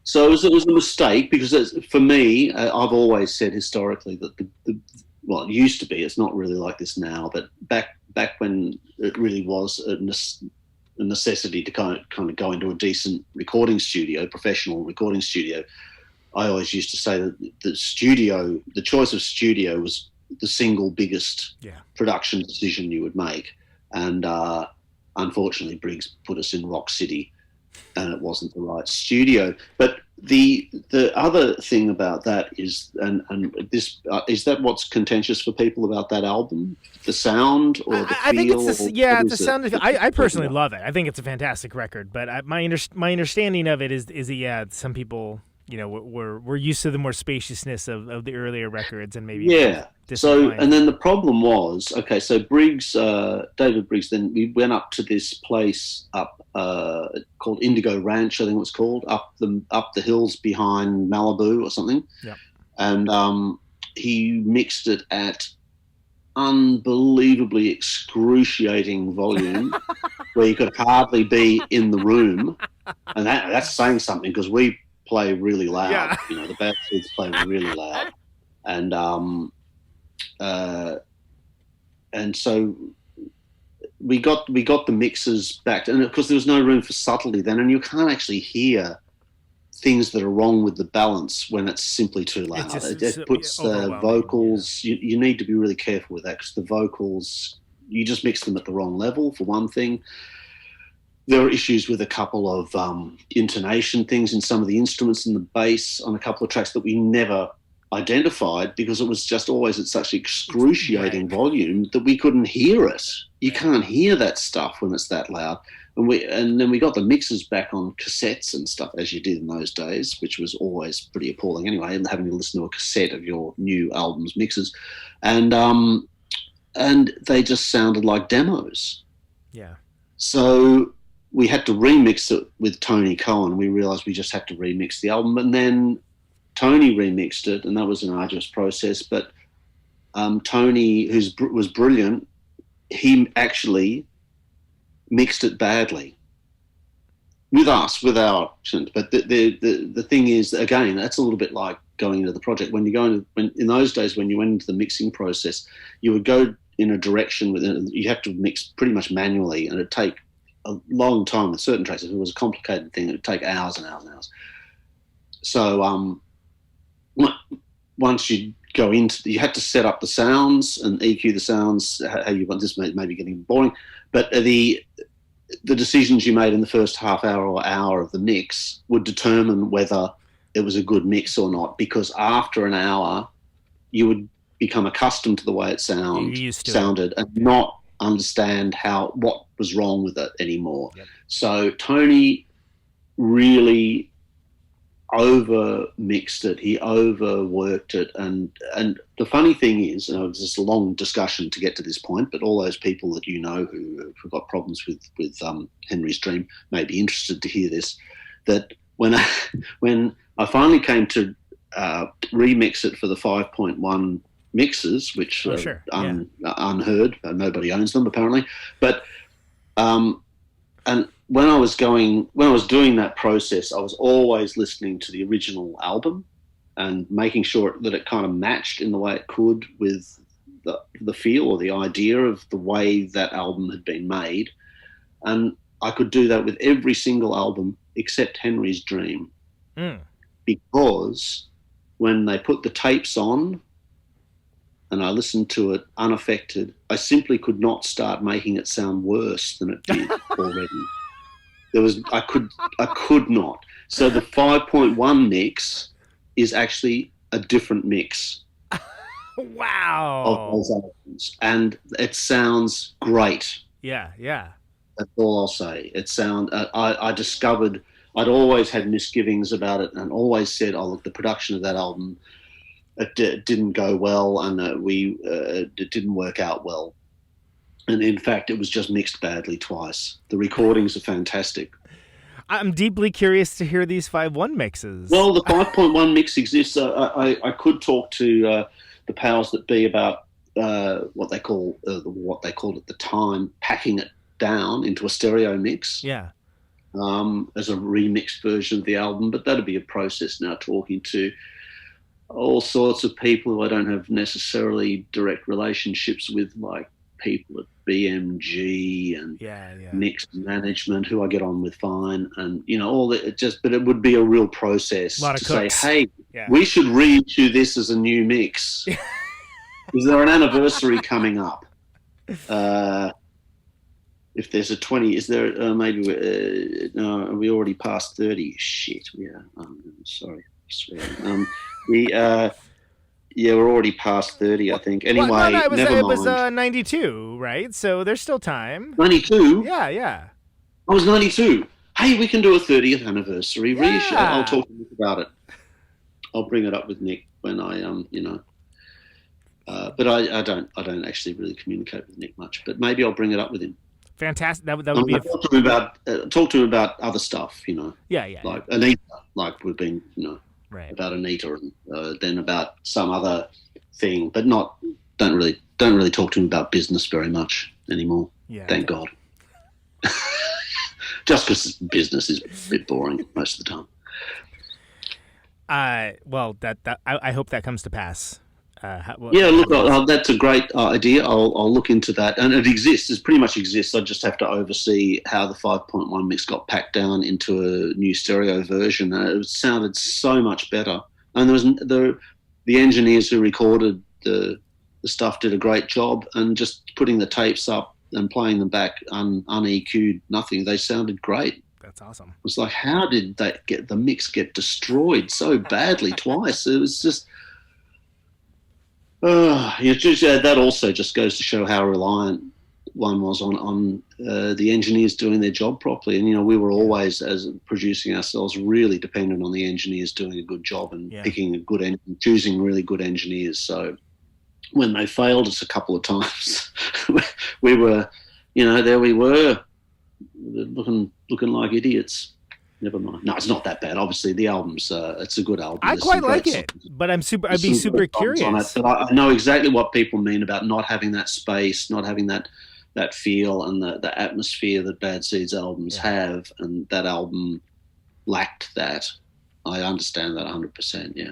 So it was a mistake because for me, I've always said historically that it used to be, it's not really like this now, but back when it really was a necessity to kind of go into a decent recording studio, professional recording studio, I always used to say that the choice of studio was the single biggest production decision you would make. And unfortunately, Briggs put us in Rock City, and it wasn't the right studio. But the other thing about that is, and this is that what's contentious for people about that album, the sound or the feel? I think it's the sound. I personally love it. I think it's a fantastic record. But my understanding of it is some people, we're used to the more spaciousness of the earlier records, and maybe So, and then the problem was, so Briggs, David Briggs, then we went up to this place up called Indigo Ranch, I think it was called, up the hills behind Malibu or something. Yeah. And he mixed it at unbelievably excruciating volume where you could hardly be in the room. And that's saying something because we play really loud. Yeah. The Bad Seeds play really loud. And so we got the mixes back, and of course there was no room for subtlety then, and you can't actually hear things that are wrong with the balance when it's simply too loud. It puts the vocals. Yeah. You need to be really careful with that because the vocals, you just mix them at the wrong level for one thing. There are issues with a couple of intonation things in some of the instruments and the bass on a couple of tracks that we never identified because it was just always at such excruciating volume that we couldn't hear it. You can't hear that stuff when it's that loud. And then we got the mixes back on cassettes and stuff, as you did in those days, which was always pretty appalling anyway, and having to listen to a cassette of your new album's mixes. And they just sounded like demos. Yeah. So we had to remix it with Tony Cohen. We realised we just had to remix the album, and then Tony remixed it, and that was an arduous process. But Tony, was brilliant, he actually mixed it badly. with us, with our options. But the thing is, again, that's a little bit like going into the project. When you go into, in those days, when you went into the mixing process, you would go in a direction you have to mix pretty much manually, and it'd take a long time with certain tracks. If it was a complicated thing, it'd take hours and hours and hours. So once you go into, you had to set up the sounds and EQ the sounds how you want. This may be getting boring, but the decisions you made in the first half hour or hour of the mix would determine whether it was a good mix or not, because after an hour you would become accustomed to the way it sounded and not understand what was wrong with it anymore. Yep. So Tony really over mixed it, he overworked it, and the funny thing is, it's just a long discussion to get to this point, but all those people that who've got problems with Henry's Dream may be interested to hear this, that when I finally came to remix it for the 5.1 mixes, which are unheard, nobody owns them apparently, but and when I was doing that process, I was always listening to the original album and making sure that it kind of matched in the way it could with the feel or the idea of the way that album had been made. And I could do that with every single album except Henry's Dream. Because when they put the tapes on and I listened to it unaffected, I simply could not start making it sound worse than it did already. I could not. So the 5.1 mix is actually a different mix. Wow. Of those albums, and it sounds great. Yeah. That's all I'll say. I discovered I'd always had misgivings about it, and always said, "Oh, look, the production of that album it didn't go well, and it didn't work out well." And in fact, it was just mixed badly twice. The recordings are fantastic. I'm deeply curious to hear these 5.1 mixes. Well, the 5.1 mix exists. I could talk to the powers that be about what they called at the time packing it down into a stereo mix. Yeah. As a remixed version of the album, but that'd be a process now, talking to all sorts of people who I don't have necessarily direct relationships with, like people at BMG and mix management who I get on with fine, and all that. But it would be a real process to say, hey, we should reissue this as a new mix. Is there an anniversary coming up? If there's a 20, is there maybe no? Are we already past 30? Shit, yeah. Sorry, I swear. We're already past 30, I think. Anyway, it was 92, 92, right? So there's still time. 92? Yeah. I was 92. Hey, we can do a 30th anniversary reissue. I'll talk to Nick about it. I'll bring it up with Nick when I but I don't actually really communicate with Nick much. But maybe I'll bring it up with him. Fantastic. That would be talk to him about other stuff. Yeah. Like Anita, like we've been right. About Anita, and then about some other thing, but don't really talk to him about business very much anymore. Yeah, thank God. Just because business is a bit boring most of the time. Well, I hope that comes to pass. That's a great idea. I'll look into that, and it exists. It pretty much exists. I just have to oversee how the 5.1 mix got packed down into a new stereo version. It sounded so much better, and there was the engineers who recorded the stuff did a great job, and just putting the tapes up and playing them back un-EQ'd, nothing. They sounded great. That's awesome. It was like, how did the mix get destroyed so badly twice? It was just. That also just goes to show how reliant one was on the engineers doing their job properly. And, we were always, as producing ourselves, really dependent on the engineers doing a good job and picking choosing really good engineers. So when they failed us a couple of times, we were, there we were looking like idiots. Never mind. No, it's not that bad. Obviously, the album's it's a good album. I quite like it, but I'd be super curious. But I know exactly what people mean about not having that space, not having that that feel and the atmosphere that Bad Seeds albums have, and that album lacked that. I understand that 100%, yeah.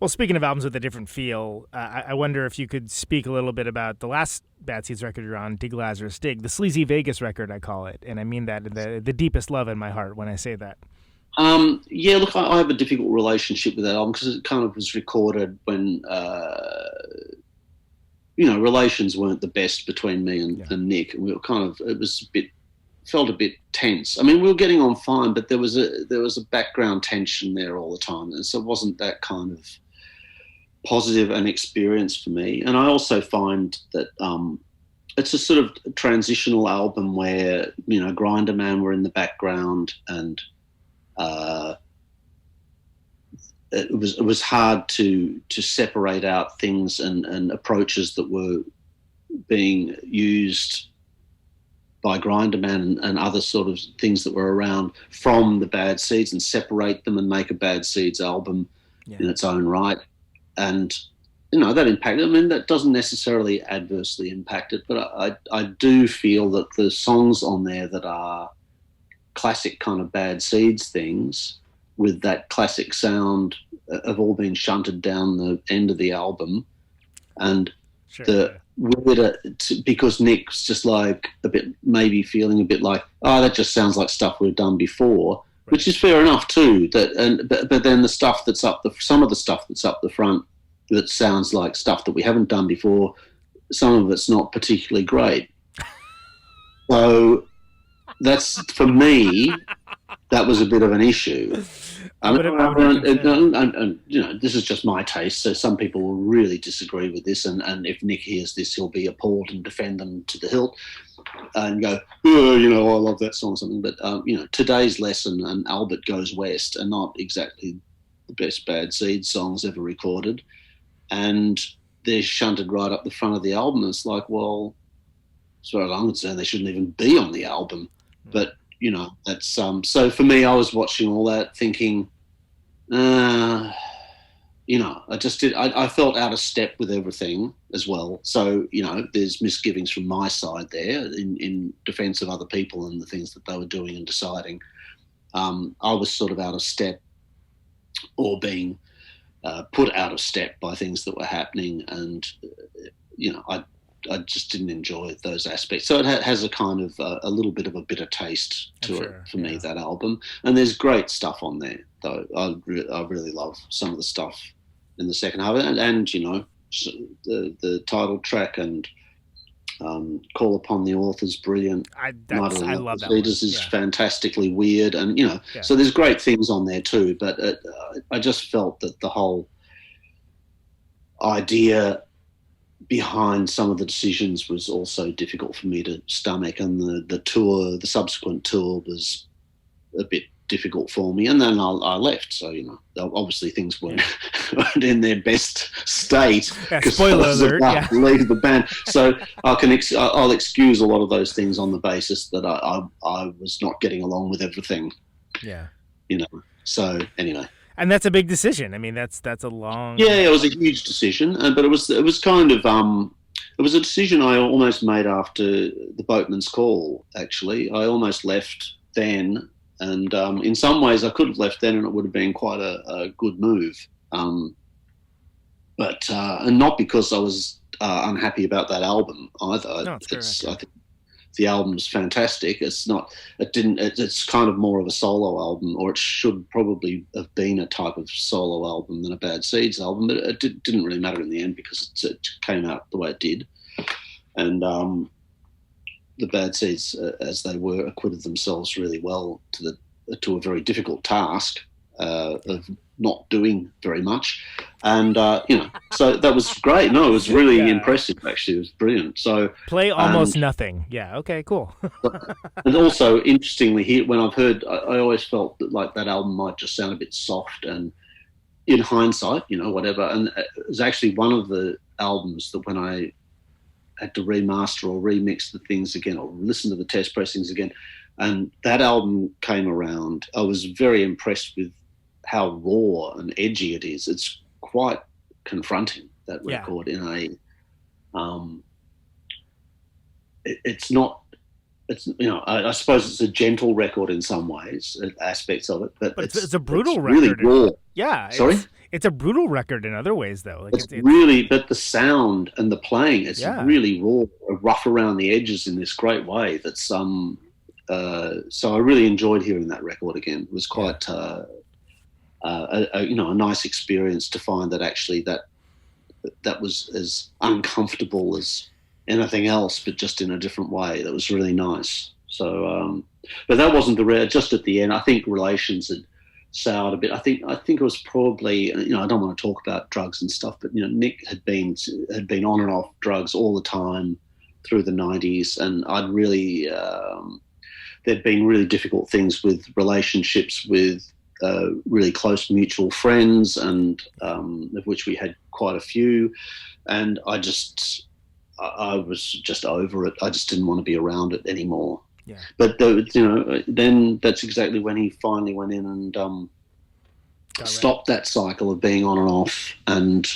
Well, speaking of albums with a different feel, I wonder if you could speak a little bit about the last Bad Seeds record you're on, Dig Lazarus Dig, the Sleazy Vegas record, I call it, and I mean that in the deepest love in my heart when I say that. Yeah, look, I have a difficult relationship with that album because it kind of was recorded when, relations weren't the best between me and Nick. We were felt a bit tense. I mean, we were getting on fine, but there was a background tension there all the time, and so it wasn't that kind of positive an experience for me. And I also find that it's a sort of transitional album where Grinder Man were in the background, and it was hard to separate out things and approaches that were being used by Grinder Man and other sort of things that were around from the Bad Seeds and separate them and make a Bad Seeds album in its own right. And, that impacted. I mean, that doesn't necessarily adversely impact it, but I do feel that the songs on there that are classic kind of Bad Seeds things with that classic sound have all been shunted down the end of the album. And because Nick's just like a bit, maybe feeling a bit like, that just sounds like stuff we've done before, which is fair enough too. But then the stuff that's some of the stuff that's up the front that sounds like stuff that we haven't done before, some of it's not particularly great. So that's, for me, that was a bit of an issue. This is just my taste, so some people will really disagree with this, and if Nick hears this, he'll be appalled and defend them to the hilt and go, I love that song or something. But, Today's Lesson and Albert Goes West are not exactly the best Bad Seeds songs ever recorded, and they're shunted right up the front of the album. It's like, well, as far as I'm concerned, they shouldn't even be on the album. But, that's so for me, I was watching all that thinking, I felt out of step with everything as well. So, there's misgivings from my side there in defense of other people and the things that they were doing and deciding. I was sort of out of step or being put out of step by things that were happening. And, I just didn't enjoy those aspects. So it has a kind of a little bit of a bitter taste to it for me, that album. And there's great stuff on there, though. I really love some of the stuff in the second half. And the title track and Call Upon the Author's brilliant. I love that one. Is fantastically weird. And, so there's great things on there too. But I just felt that the whole idea behind some of the decisions was also difficult for me to stomach, and the subsequent tour was a bit difficult for me, and then I left. So obviously things weren't in their best state. Spoiler alert! To leave the band, so I'll excuse a lot of those things on the basis that I was not getting along with everything. Yeah, So anyway. And that's a big decision. I mean, that's a long. Yeah, it was a huge decision, but it was kind of it was a decision I almost made after the Boatman's Call. Actually, I almost left then, and in some ways I could have left then, and it would have been quite a good move. But and not because I was unhappy about that album either. No, I think the album's fantastic. It's kind of more of a solo album, or it should probably have been a type of solo album than a Bad Seeds album, but it didn't really matter in the end because it came out the way it did. And the Bad Seeds, as they were, acquitted themselves really well to a very difficult task of not doing very much. And, so that was great. No, it was really impressive, actually. It was brilliant. So play almost nothing. Yeah, okay, cool. And also, interestingly, when I've heard, I always felt that like that album might just sound a bit soft, and in hindsight, whatever. And it was actually one of the albums that when I had to remaster or remix the things again or listen to the test pressings again, and that album came around, I was very impressed with how raw and edgy it is. It's quite confronting, that record, in a it's not. It's I suppose it's a gentle record in some ways, aspects of it, but it's a brutal really record. raw. Yeah. Sorry? It's a brutal record in other ways, though. Like it's really, but the sound and the playing, it's really raw, rough around the edges in this great way. That's so I really enjoyed hearing that record again. It was quite a nice experience to find that actually that was as uncomfortable as anything else, but just in a different way. That was really nice. So, but that wasn't just at the end. I think relations had soured a bit. I think it was probably, I don't want to talk about drugs and stuff, but Nick had been on and off drugs all the time through the 90s, and I'd really there'd been really difficult things with relationships with really close mutual friends, and of which we had quite a few, and I was just over it. I just didn't want to be around it anymore. Yeah. But then that's exactly when he finally went in and stopped that cycle of being on and off, and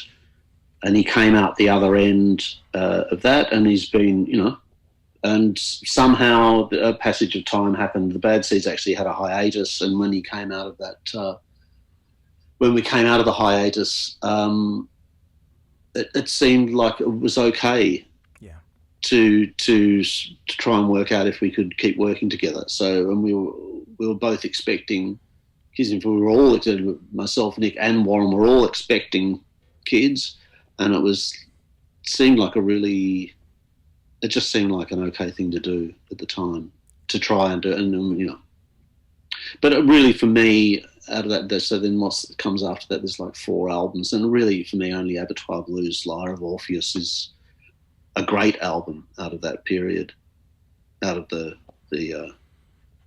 he came out the other end of that, and he's been, and somehow a passage of time happened. The Bad Seeds actually had a hiatus, and when he came out of that, when we came out of the hiatus, it seemed like it was okay. To try and work out if we could keep working together. So, and we were both expecting kids. We were all, myself, Nick, and Warren were all expecting kids, and it seemed like it just seemed like an okay thing to do at the time, to try and do it, and But it really, for me, out of that, so then what comes after that? There's like 4 albums, and really for me, only Abattoir Blues, Lyre of Orpheus is a great album out of that period, out of the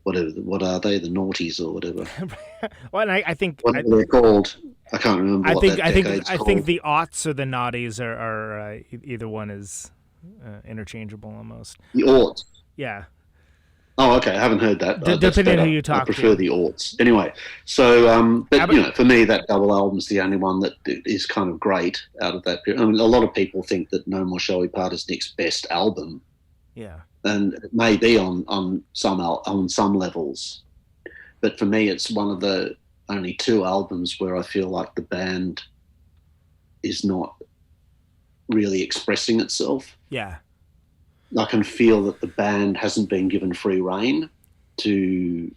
whatever, what are they, the noughties or whatever? Well, and I think what are they called? I can't remember. I think the aughts or the naughties are either one is interchangeable almost. The aughts. Yeah. Oh, okay. I haven't heard that. Depending on who you talk to. I prefer the aughts. Anyway, so, but, for me, that double album's the only one that is kind of great out of that period. I mean, a lot of people think that No More Shall We Part is Nick's best album. Yeah. And it may be on some levels. But for me, it's one of the only 2 albums where I feel like the band is not really expressing itself. Yeah. I can feel that the band hasn't been given free rein to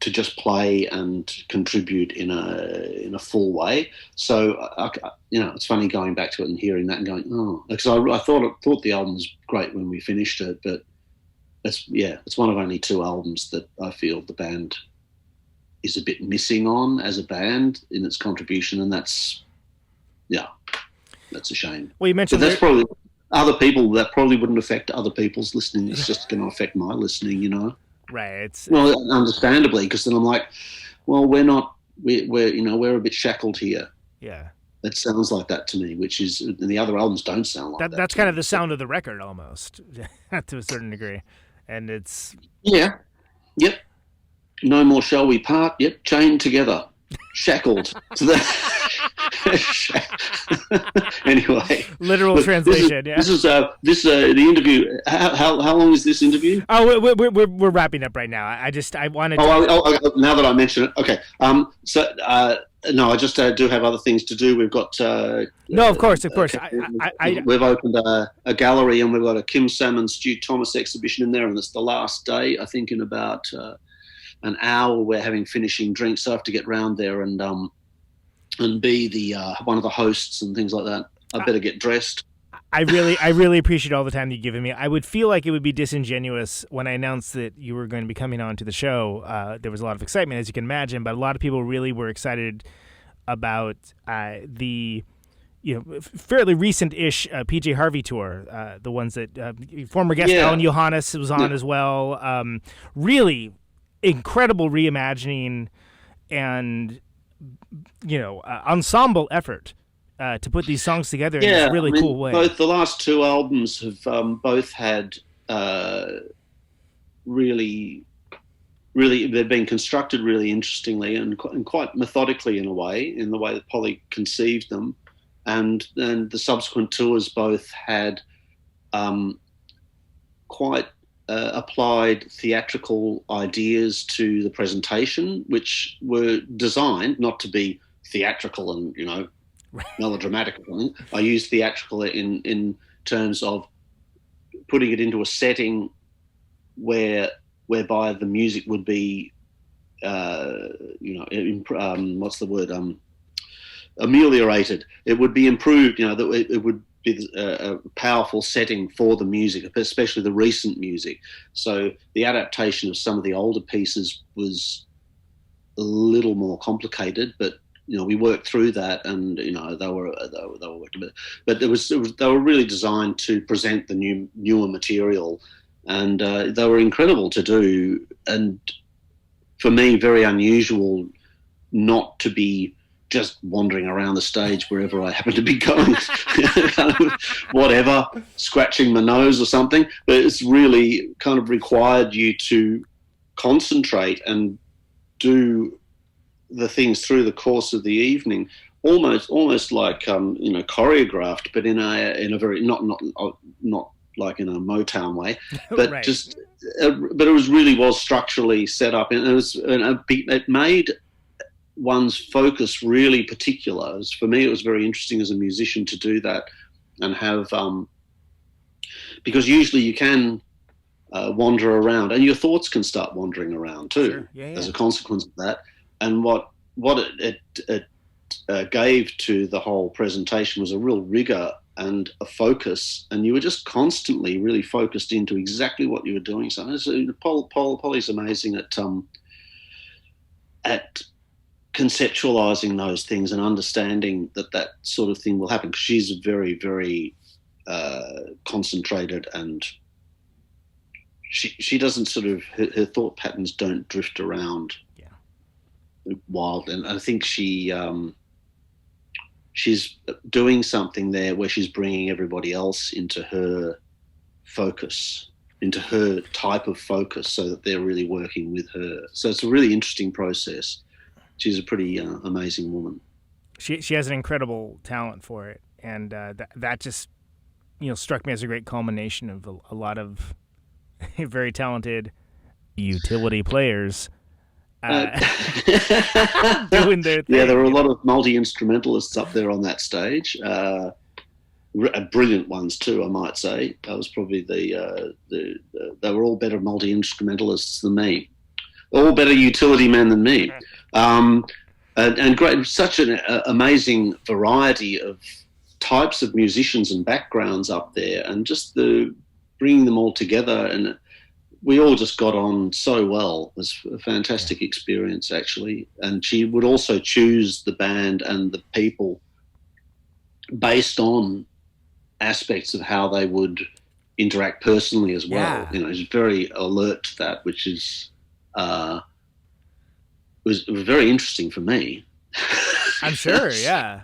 just play and contribute in a full way. So it's funny going back to it and hearing that and going, oh, because I thought the album was great when we finished it, but it's one of only 2 albums that I feel the band is a bit missing on as a band in its contribution, and that's a shame. Well, you mentioned that's probably other people, that probably wouldn't affect other people's listening. It's just going to affect my listening, Right. Well, understandably, because then I'm like, well, we're a bit shackled here. Yeah. It sounds like that to me, which is, and the other albums don't sound like that. That's kind of the sound of the record almost, to a certain degree. And it's... Yeah. Yep. No More Shall We Part. Yep. Chained together. Shackled. Anyway, literal translation. This is the interview. How long is this interview? Oh, we're wrapping up right now. I wanted. Now that I mention it, okay. No, I just do have other things to do. We've got no, of course. We've opened a gallery, and we've got a Kim Salmon, Stu Thomas exhibition in there, and it's the last day. I think in about an hour we're having finishing drinks, so I have to get round there and be the one of the hosts and things like that. I better get dressed. I really appreciate all the time you've given me. I would feel like it would be disingenuous when I announced that you were going to be coming on to the show. There was a lot of excitement, as you can imagine, but a lot of people really were excited about the fairly recent-ish PJ Harvey tour, the ones that former guest Alan Johannes was on as well. Really incredible reimagining and ensemble effort to put these songs together in this really cool way. Both the last 2 albums have both had really they've been constructed really interestingly and quite methodically in the way that Polly conceived them, and then the subsequent tours both had quite applied theatrical ideas to the presentation, which were designed not to be theatrical and, melodramatic or something. I use theatrical in terms of putting it into a setting whereby the music would be, what's the word? Ameliorated. It would be improved. That it would be a powerful setting for the music, especially the recent music. So the adaptation of some of the older pieces was a little more complicated, but we worked through that, and they were working, but they were really designed to present the newer material, and they were incredible to do, and for me very unusual not to be just wandering around the stage wherever I happen to be going, kind of whatever, scratching my nose or something. But it's really kind of required you to concentrate and do the things through the course of the evening, almost like choreographed, but in a very not like in a Motown way, but right. but it was structurally set up, and it made one's focus really particular. For me, it was very interesting as a musician to do that and have, because usually you can wander around, and your thoughts can start wandering around too, sure. Yeah. As a consequence of that. And what it gave to the whole presentation was a real rigor and a focus, and you were just constantly really focused into exactly what you were doing. So Polly's amazing at conceptualizing those things and understanding that sort of thing will happen, because she's very, very concentrated, and she doesn't sort of, her thought patterns don't drift around wild. And I think she's doing something there where she's bringing everybody else into her focus, into her type of focus, so that they're really working with her. So it's a really interesting process. She's a pretty amazing woman. She has an incredible talent for it, and that just struck me as a great culmination of a lot of very talented utility players doing their thing. Yeah, there were a lot of multi-instrumentalists up there on that stage. Brilliant ones too, I might say. That was probably they were all better multi-instrumentalists than me, all better utility men than me. And great, such an amazing variety of types of musicians and backgrounds up there, and just bringing them all together, and we all just got on so well. It was a fantastic experience, actually. And she would also choose the band and the people based on aspects of how they would interact personally as well. Yeah. She's very alert to that, which is was very interesting for me. I'm sure, yeah.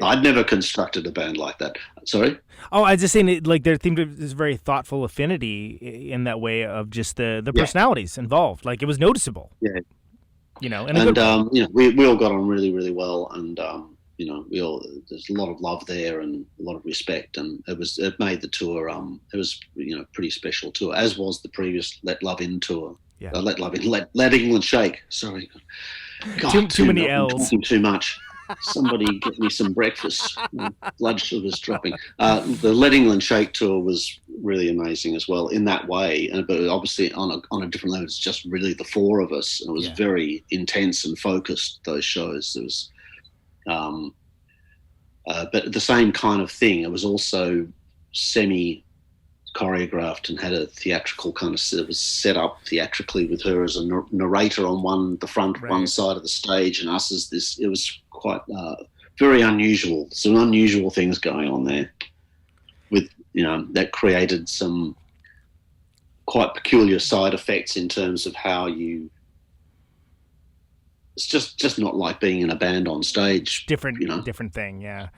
I'd never constructed a band like that. Sorry? Oh, I was just saying, like, there seemed to be this very thoughtful affinity in that way of just the personalities involved. Like, it was noticeable. Yeah. We all got on really, really well, and there's a lot of love there and a lot of respect, and it made the tour. It was pretty special tour, as was the previous Let Love In tour. Yeah. Let England Shake. Sorry. God, too many I'm L's. talking too much. Somebody get me some breakfast. Blood sugar's dropping. The Let England Shake tour was really amazing as well in that way, but obviously on a different level. It's just really the four of us, and it was very intense and focused. Those shows, there was, but the same kind of thing. It was also semi choreographed and had a theatrical kind of, it was set up theatrically with her as a narrator on one side of the stage, and us as this. It was quite very unusual. Some unusual things going on there with, that created some quite peculiar side effects in terms of how it's just not like being in a band on stage. Different thing, yeah.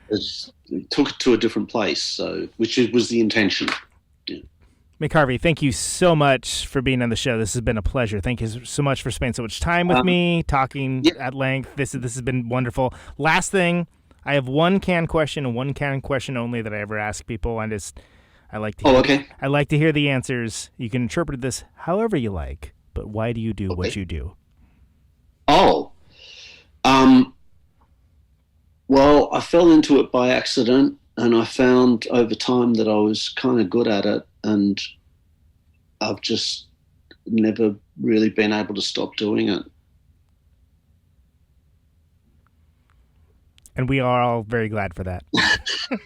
It took it to a different place, so which was the intention. Yeah. Mick Harvey, thank you so much for being on the show. This has been a pleasure. Thank you so much for spending so much time with me, talking at length. This has been wonderful. Last thing, I have one canned question and one canned question only that I ever ask people. I like to hear, okay. I like to hear the answers. You can interpret this however you like, but why do you do what you do? Oh. Well, I fell into it by accident, and I found over time that I was kind of good at it, and I've just never really been able to stop doing it. And we are all very glad for that.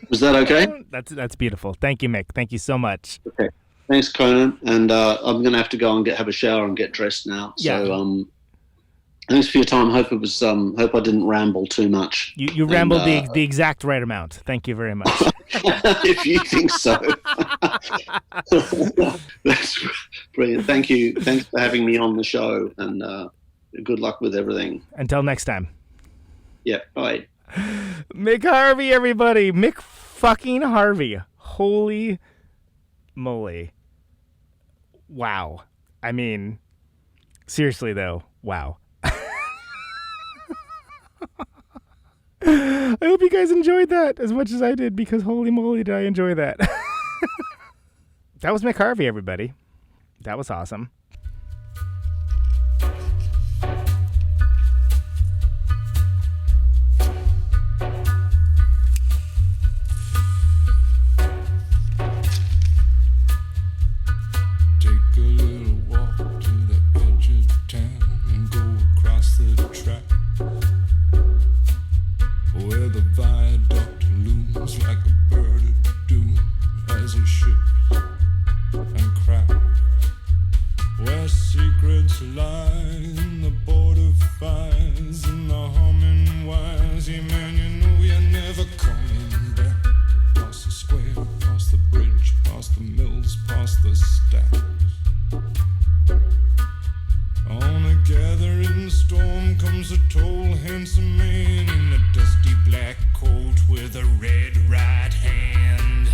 Was that okay? That's beautiful. Thank you, Mick. Thank you so much. Okay. Thanks, Conan. And I'm going to have to go and have a shower and get dressed now. Yeah. So thanks for your time. Hope I didn't ramble too much. You rambled the exact right amount. Thank you very much. If you think so. That's brilliant. Thank you. Thanks for having me on the show, and good luck with everything. Until next time. Yeah, bye. Mick Harvey, everybody. Mick fucking Harvey. Holy moly. Wow. I mean, seriously, though, wow. I hope you guys enjoyed that as much as I did, because holy moly did I enjoy that. That was Mick Harvey, everybody. That was awesome. Take a little walk to the edge of town and go across the track, where the viaduct looms like a bird of doom as it ships and cracks, where secrets lie in the border fires and the humming wires. Yeah, man, you know you're never coming back. Past the square, past the bridge, past the mills, past the stacks. On a gathering storm comes a tall, handsome man in a dusty black coat with a red right hand.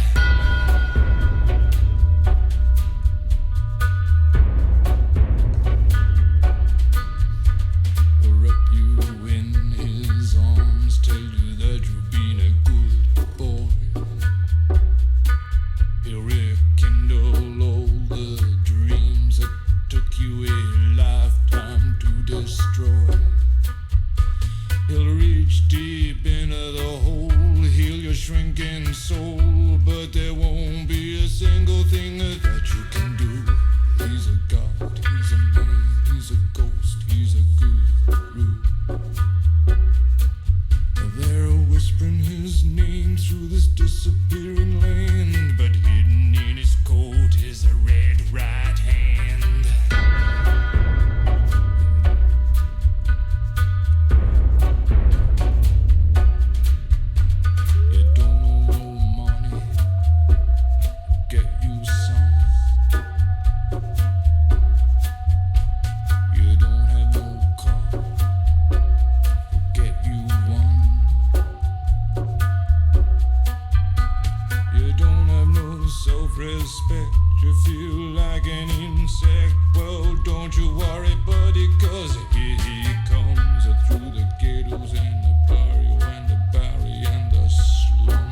He'll wrap you in his arms, tell you that you've been a good boy. He'll rekindle all the dreams that took you a lifetime to destroy. He'll reach deep into the hole, heal your shrinking soul, but there won't be a single thing that you can do. He's a god, he's a man, he's a ghost, he's a guru. They're whispering his name through this disappearing land, but hidden in his coat is a red right hand. You don't owe no money, get you some. You don't have no car, get you one. You don't have no self-respect, you feel like an insect. Well, don't you worry, buddy, 'cause here he comes through the ghettos and the barrio and the barry and the slum.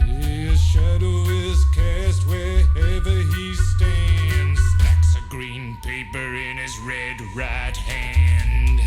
His shadow is cast wherever he stands, stacks of green paper in his red right hand.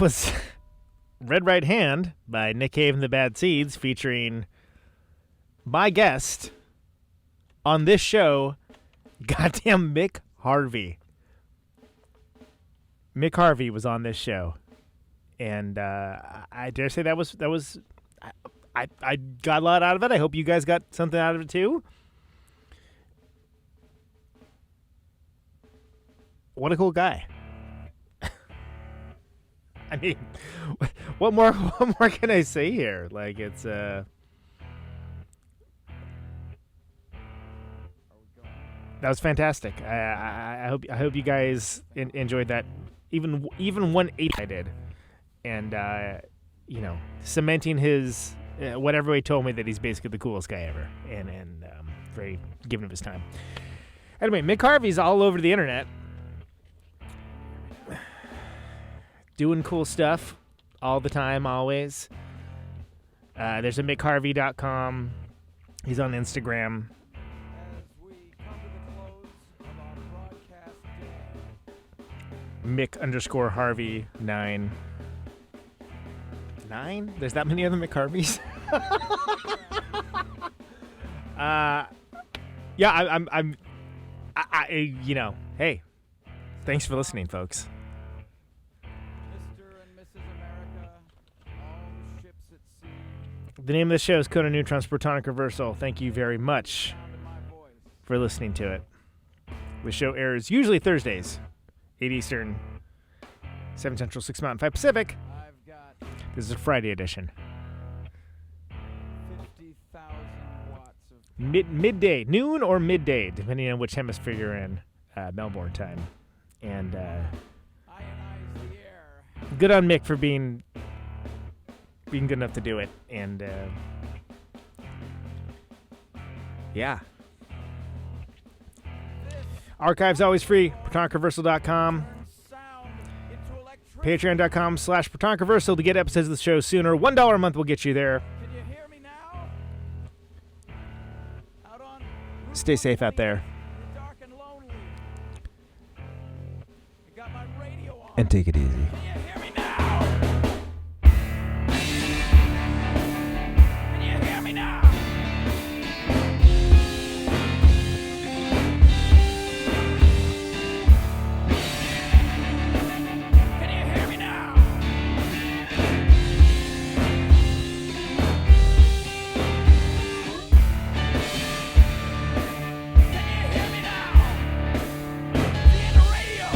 was Red Right Hand by Nick Cave and the Bad Seeds, featuring my guest on this show, goddamn Mick Harvey. Mick Harvey was on this show, and I dare say that was I got a lot out of it. I hope you guys got something out of it too. What a cool guy. I mean, what more can I say here? Like, it's that was fantastic. I hope you guys enjoyed that. Even 180 I did, and cementing his whatever he told me that he's basically the coolest guy ever, and very giving of his time. Anyway, Mick Harvey's all over the internet, doing cool stuff all the time, always. There's a MickHarvey.com. He's on Instagram. Mick_Harvey 9. There's that many other McHarveys? Yeah, hey, thanks for listening, folks. The name of the show is Conan Neutron's Protonic Reversal. Thank you very much for listening to it. The show airs usually Thursdays, 8 Eastern, 7 Central, 6 Mountain, 5 Pacific. This is a Friday edition. 50,000 watts of Midday, noon or midday, depending on which hemisphere you're in, Melbourne time. And good on Mick for being good enough to do it. And yeah. Archives always free. ProtonicReversal.com. Patreon.com/ProtonicReversal to get episodes of the show sooner. $1 a month will get you there. Can you hear me now? Out on Stay safe out there. dark and lonely. I got my radio on. And take it easy. Can you hear me now? Can you hear me now? Can you hear me now? Can you hear me now? See the radio.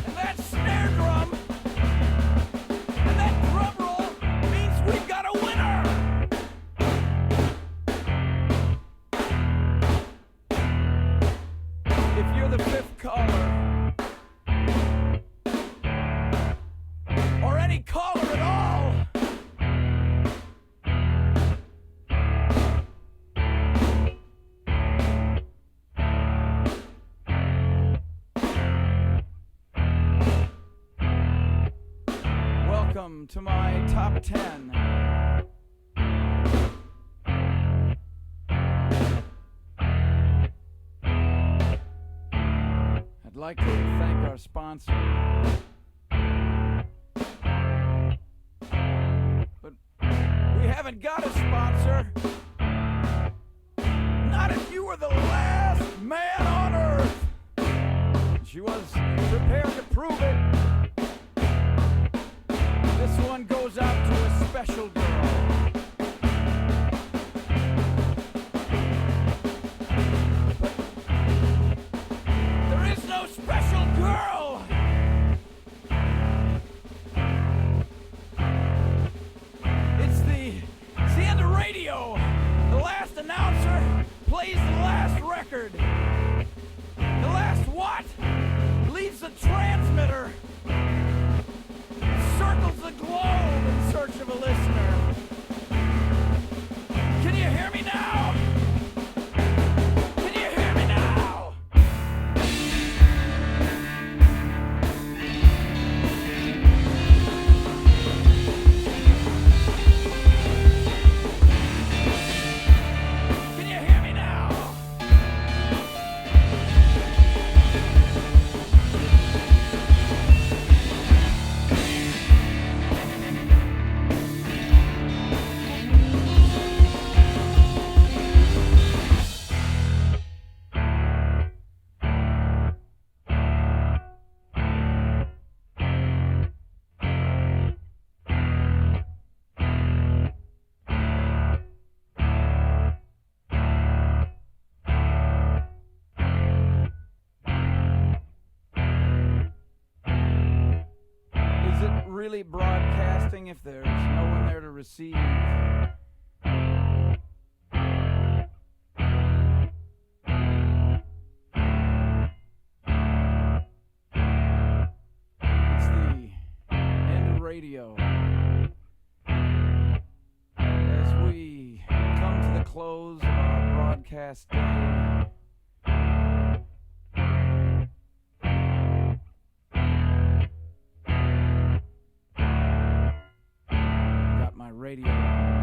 And that snare drum and that drum roll means we've got a winner. If you're the fifth caller, or any caller at all, welcome to my top 10. I'd like to thank our sponsor. But we haven't got a sponsor. Not if you were the last man on earth. She was prepared to prove it. This one goes out to a special girl. But there is no special girl. It's the end of radio. The last announcer plays the last record. The last what? Leaves the transmitter. Circle really broadcasting if there's no one there to receive? It's the end of radio. As we come to the close of our broadcast day, got my radio on.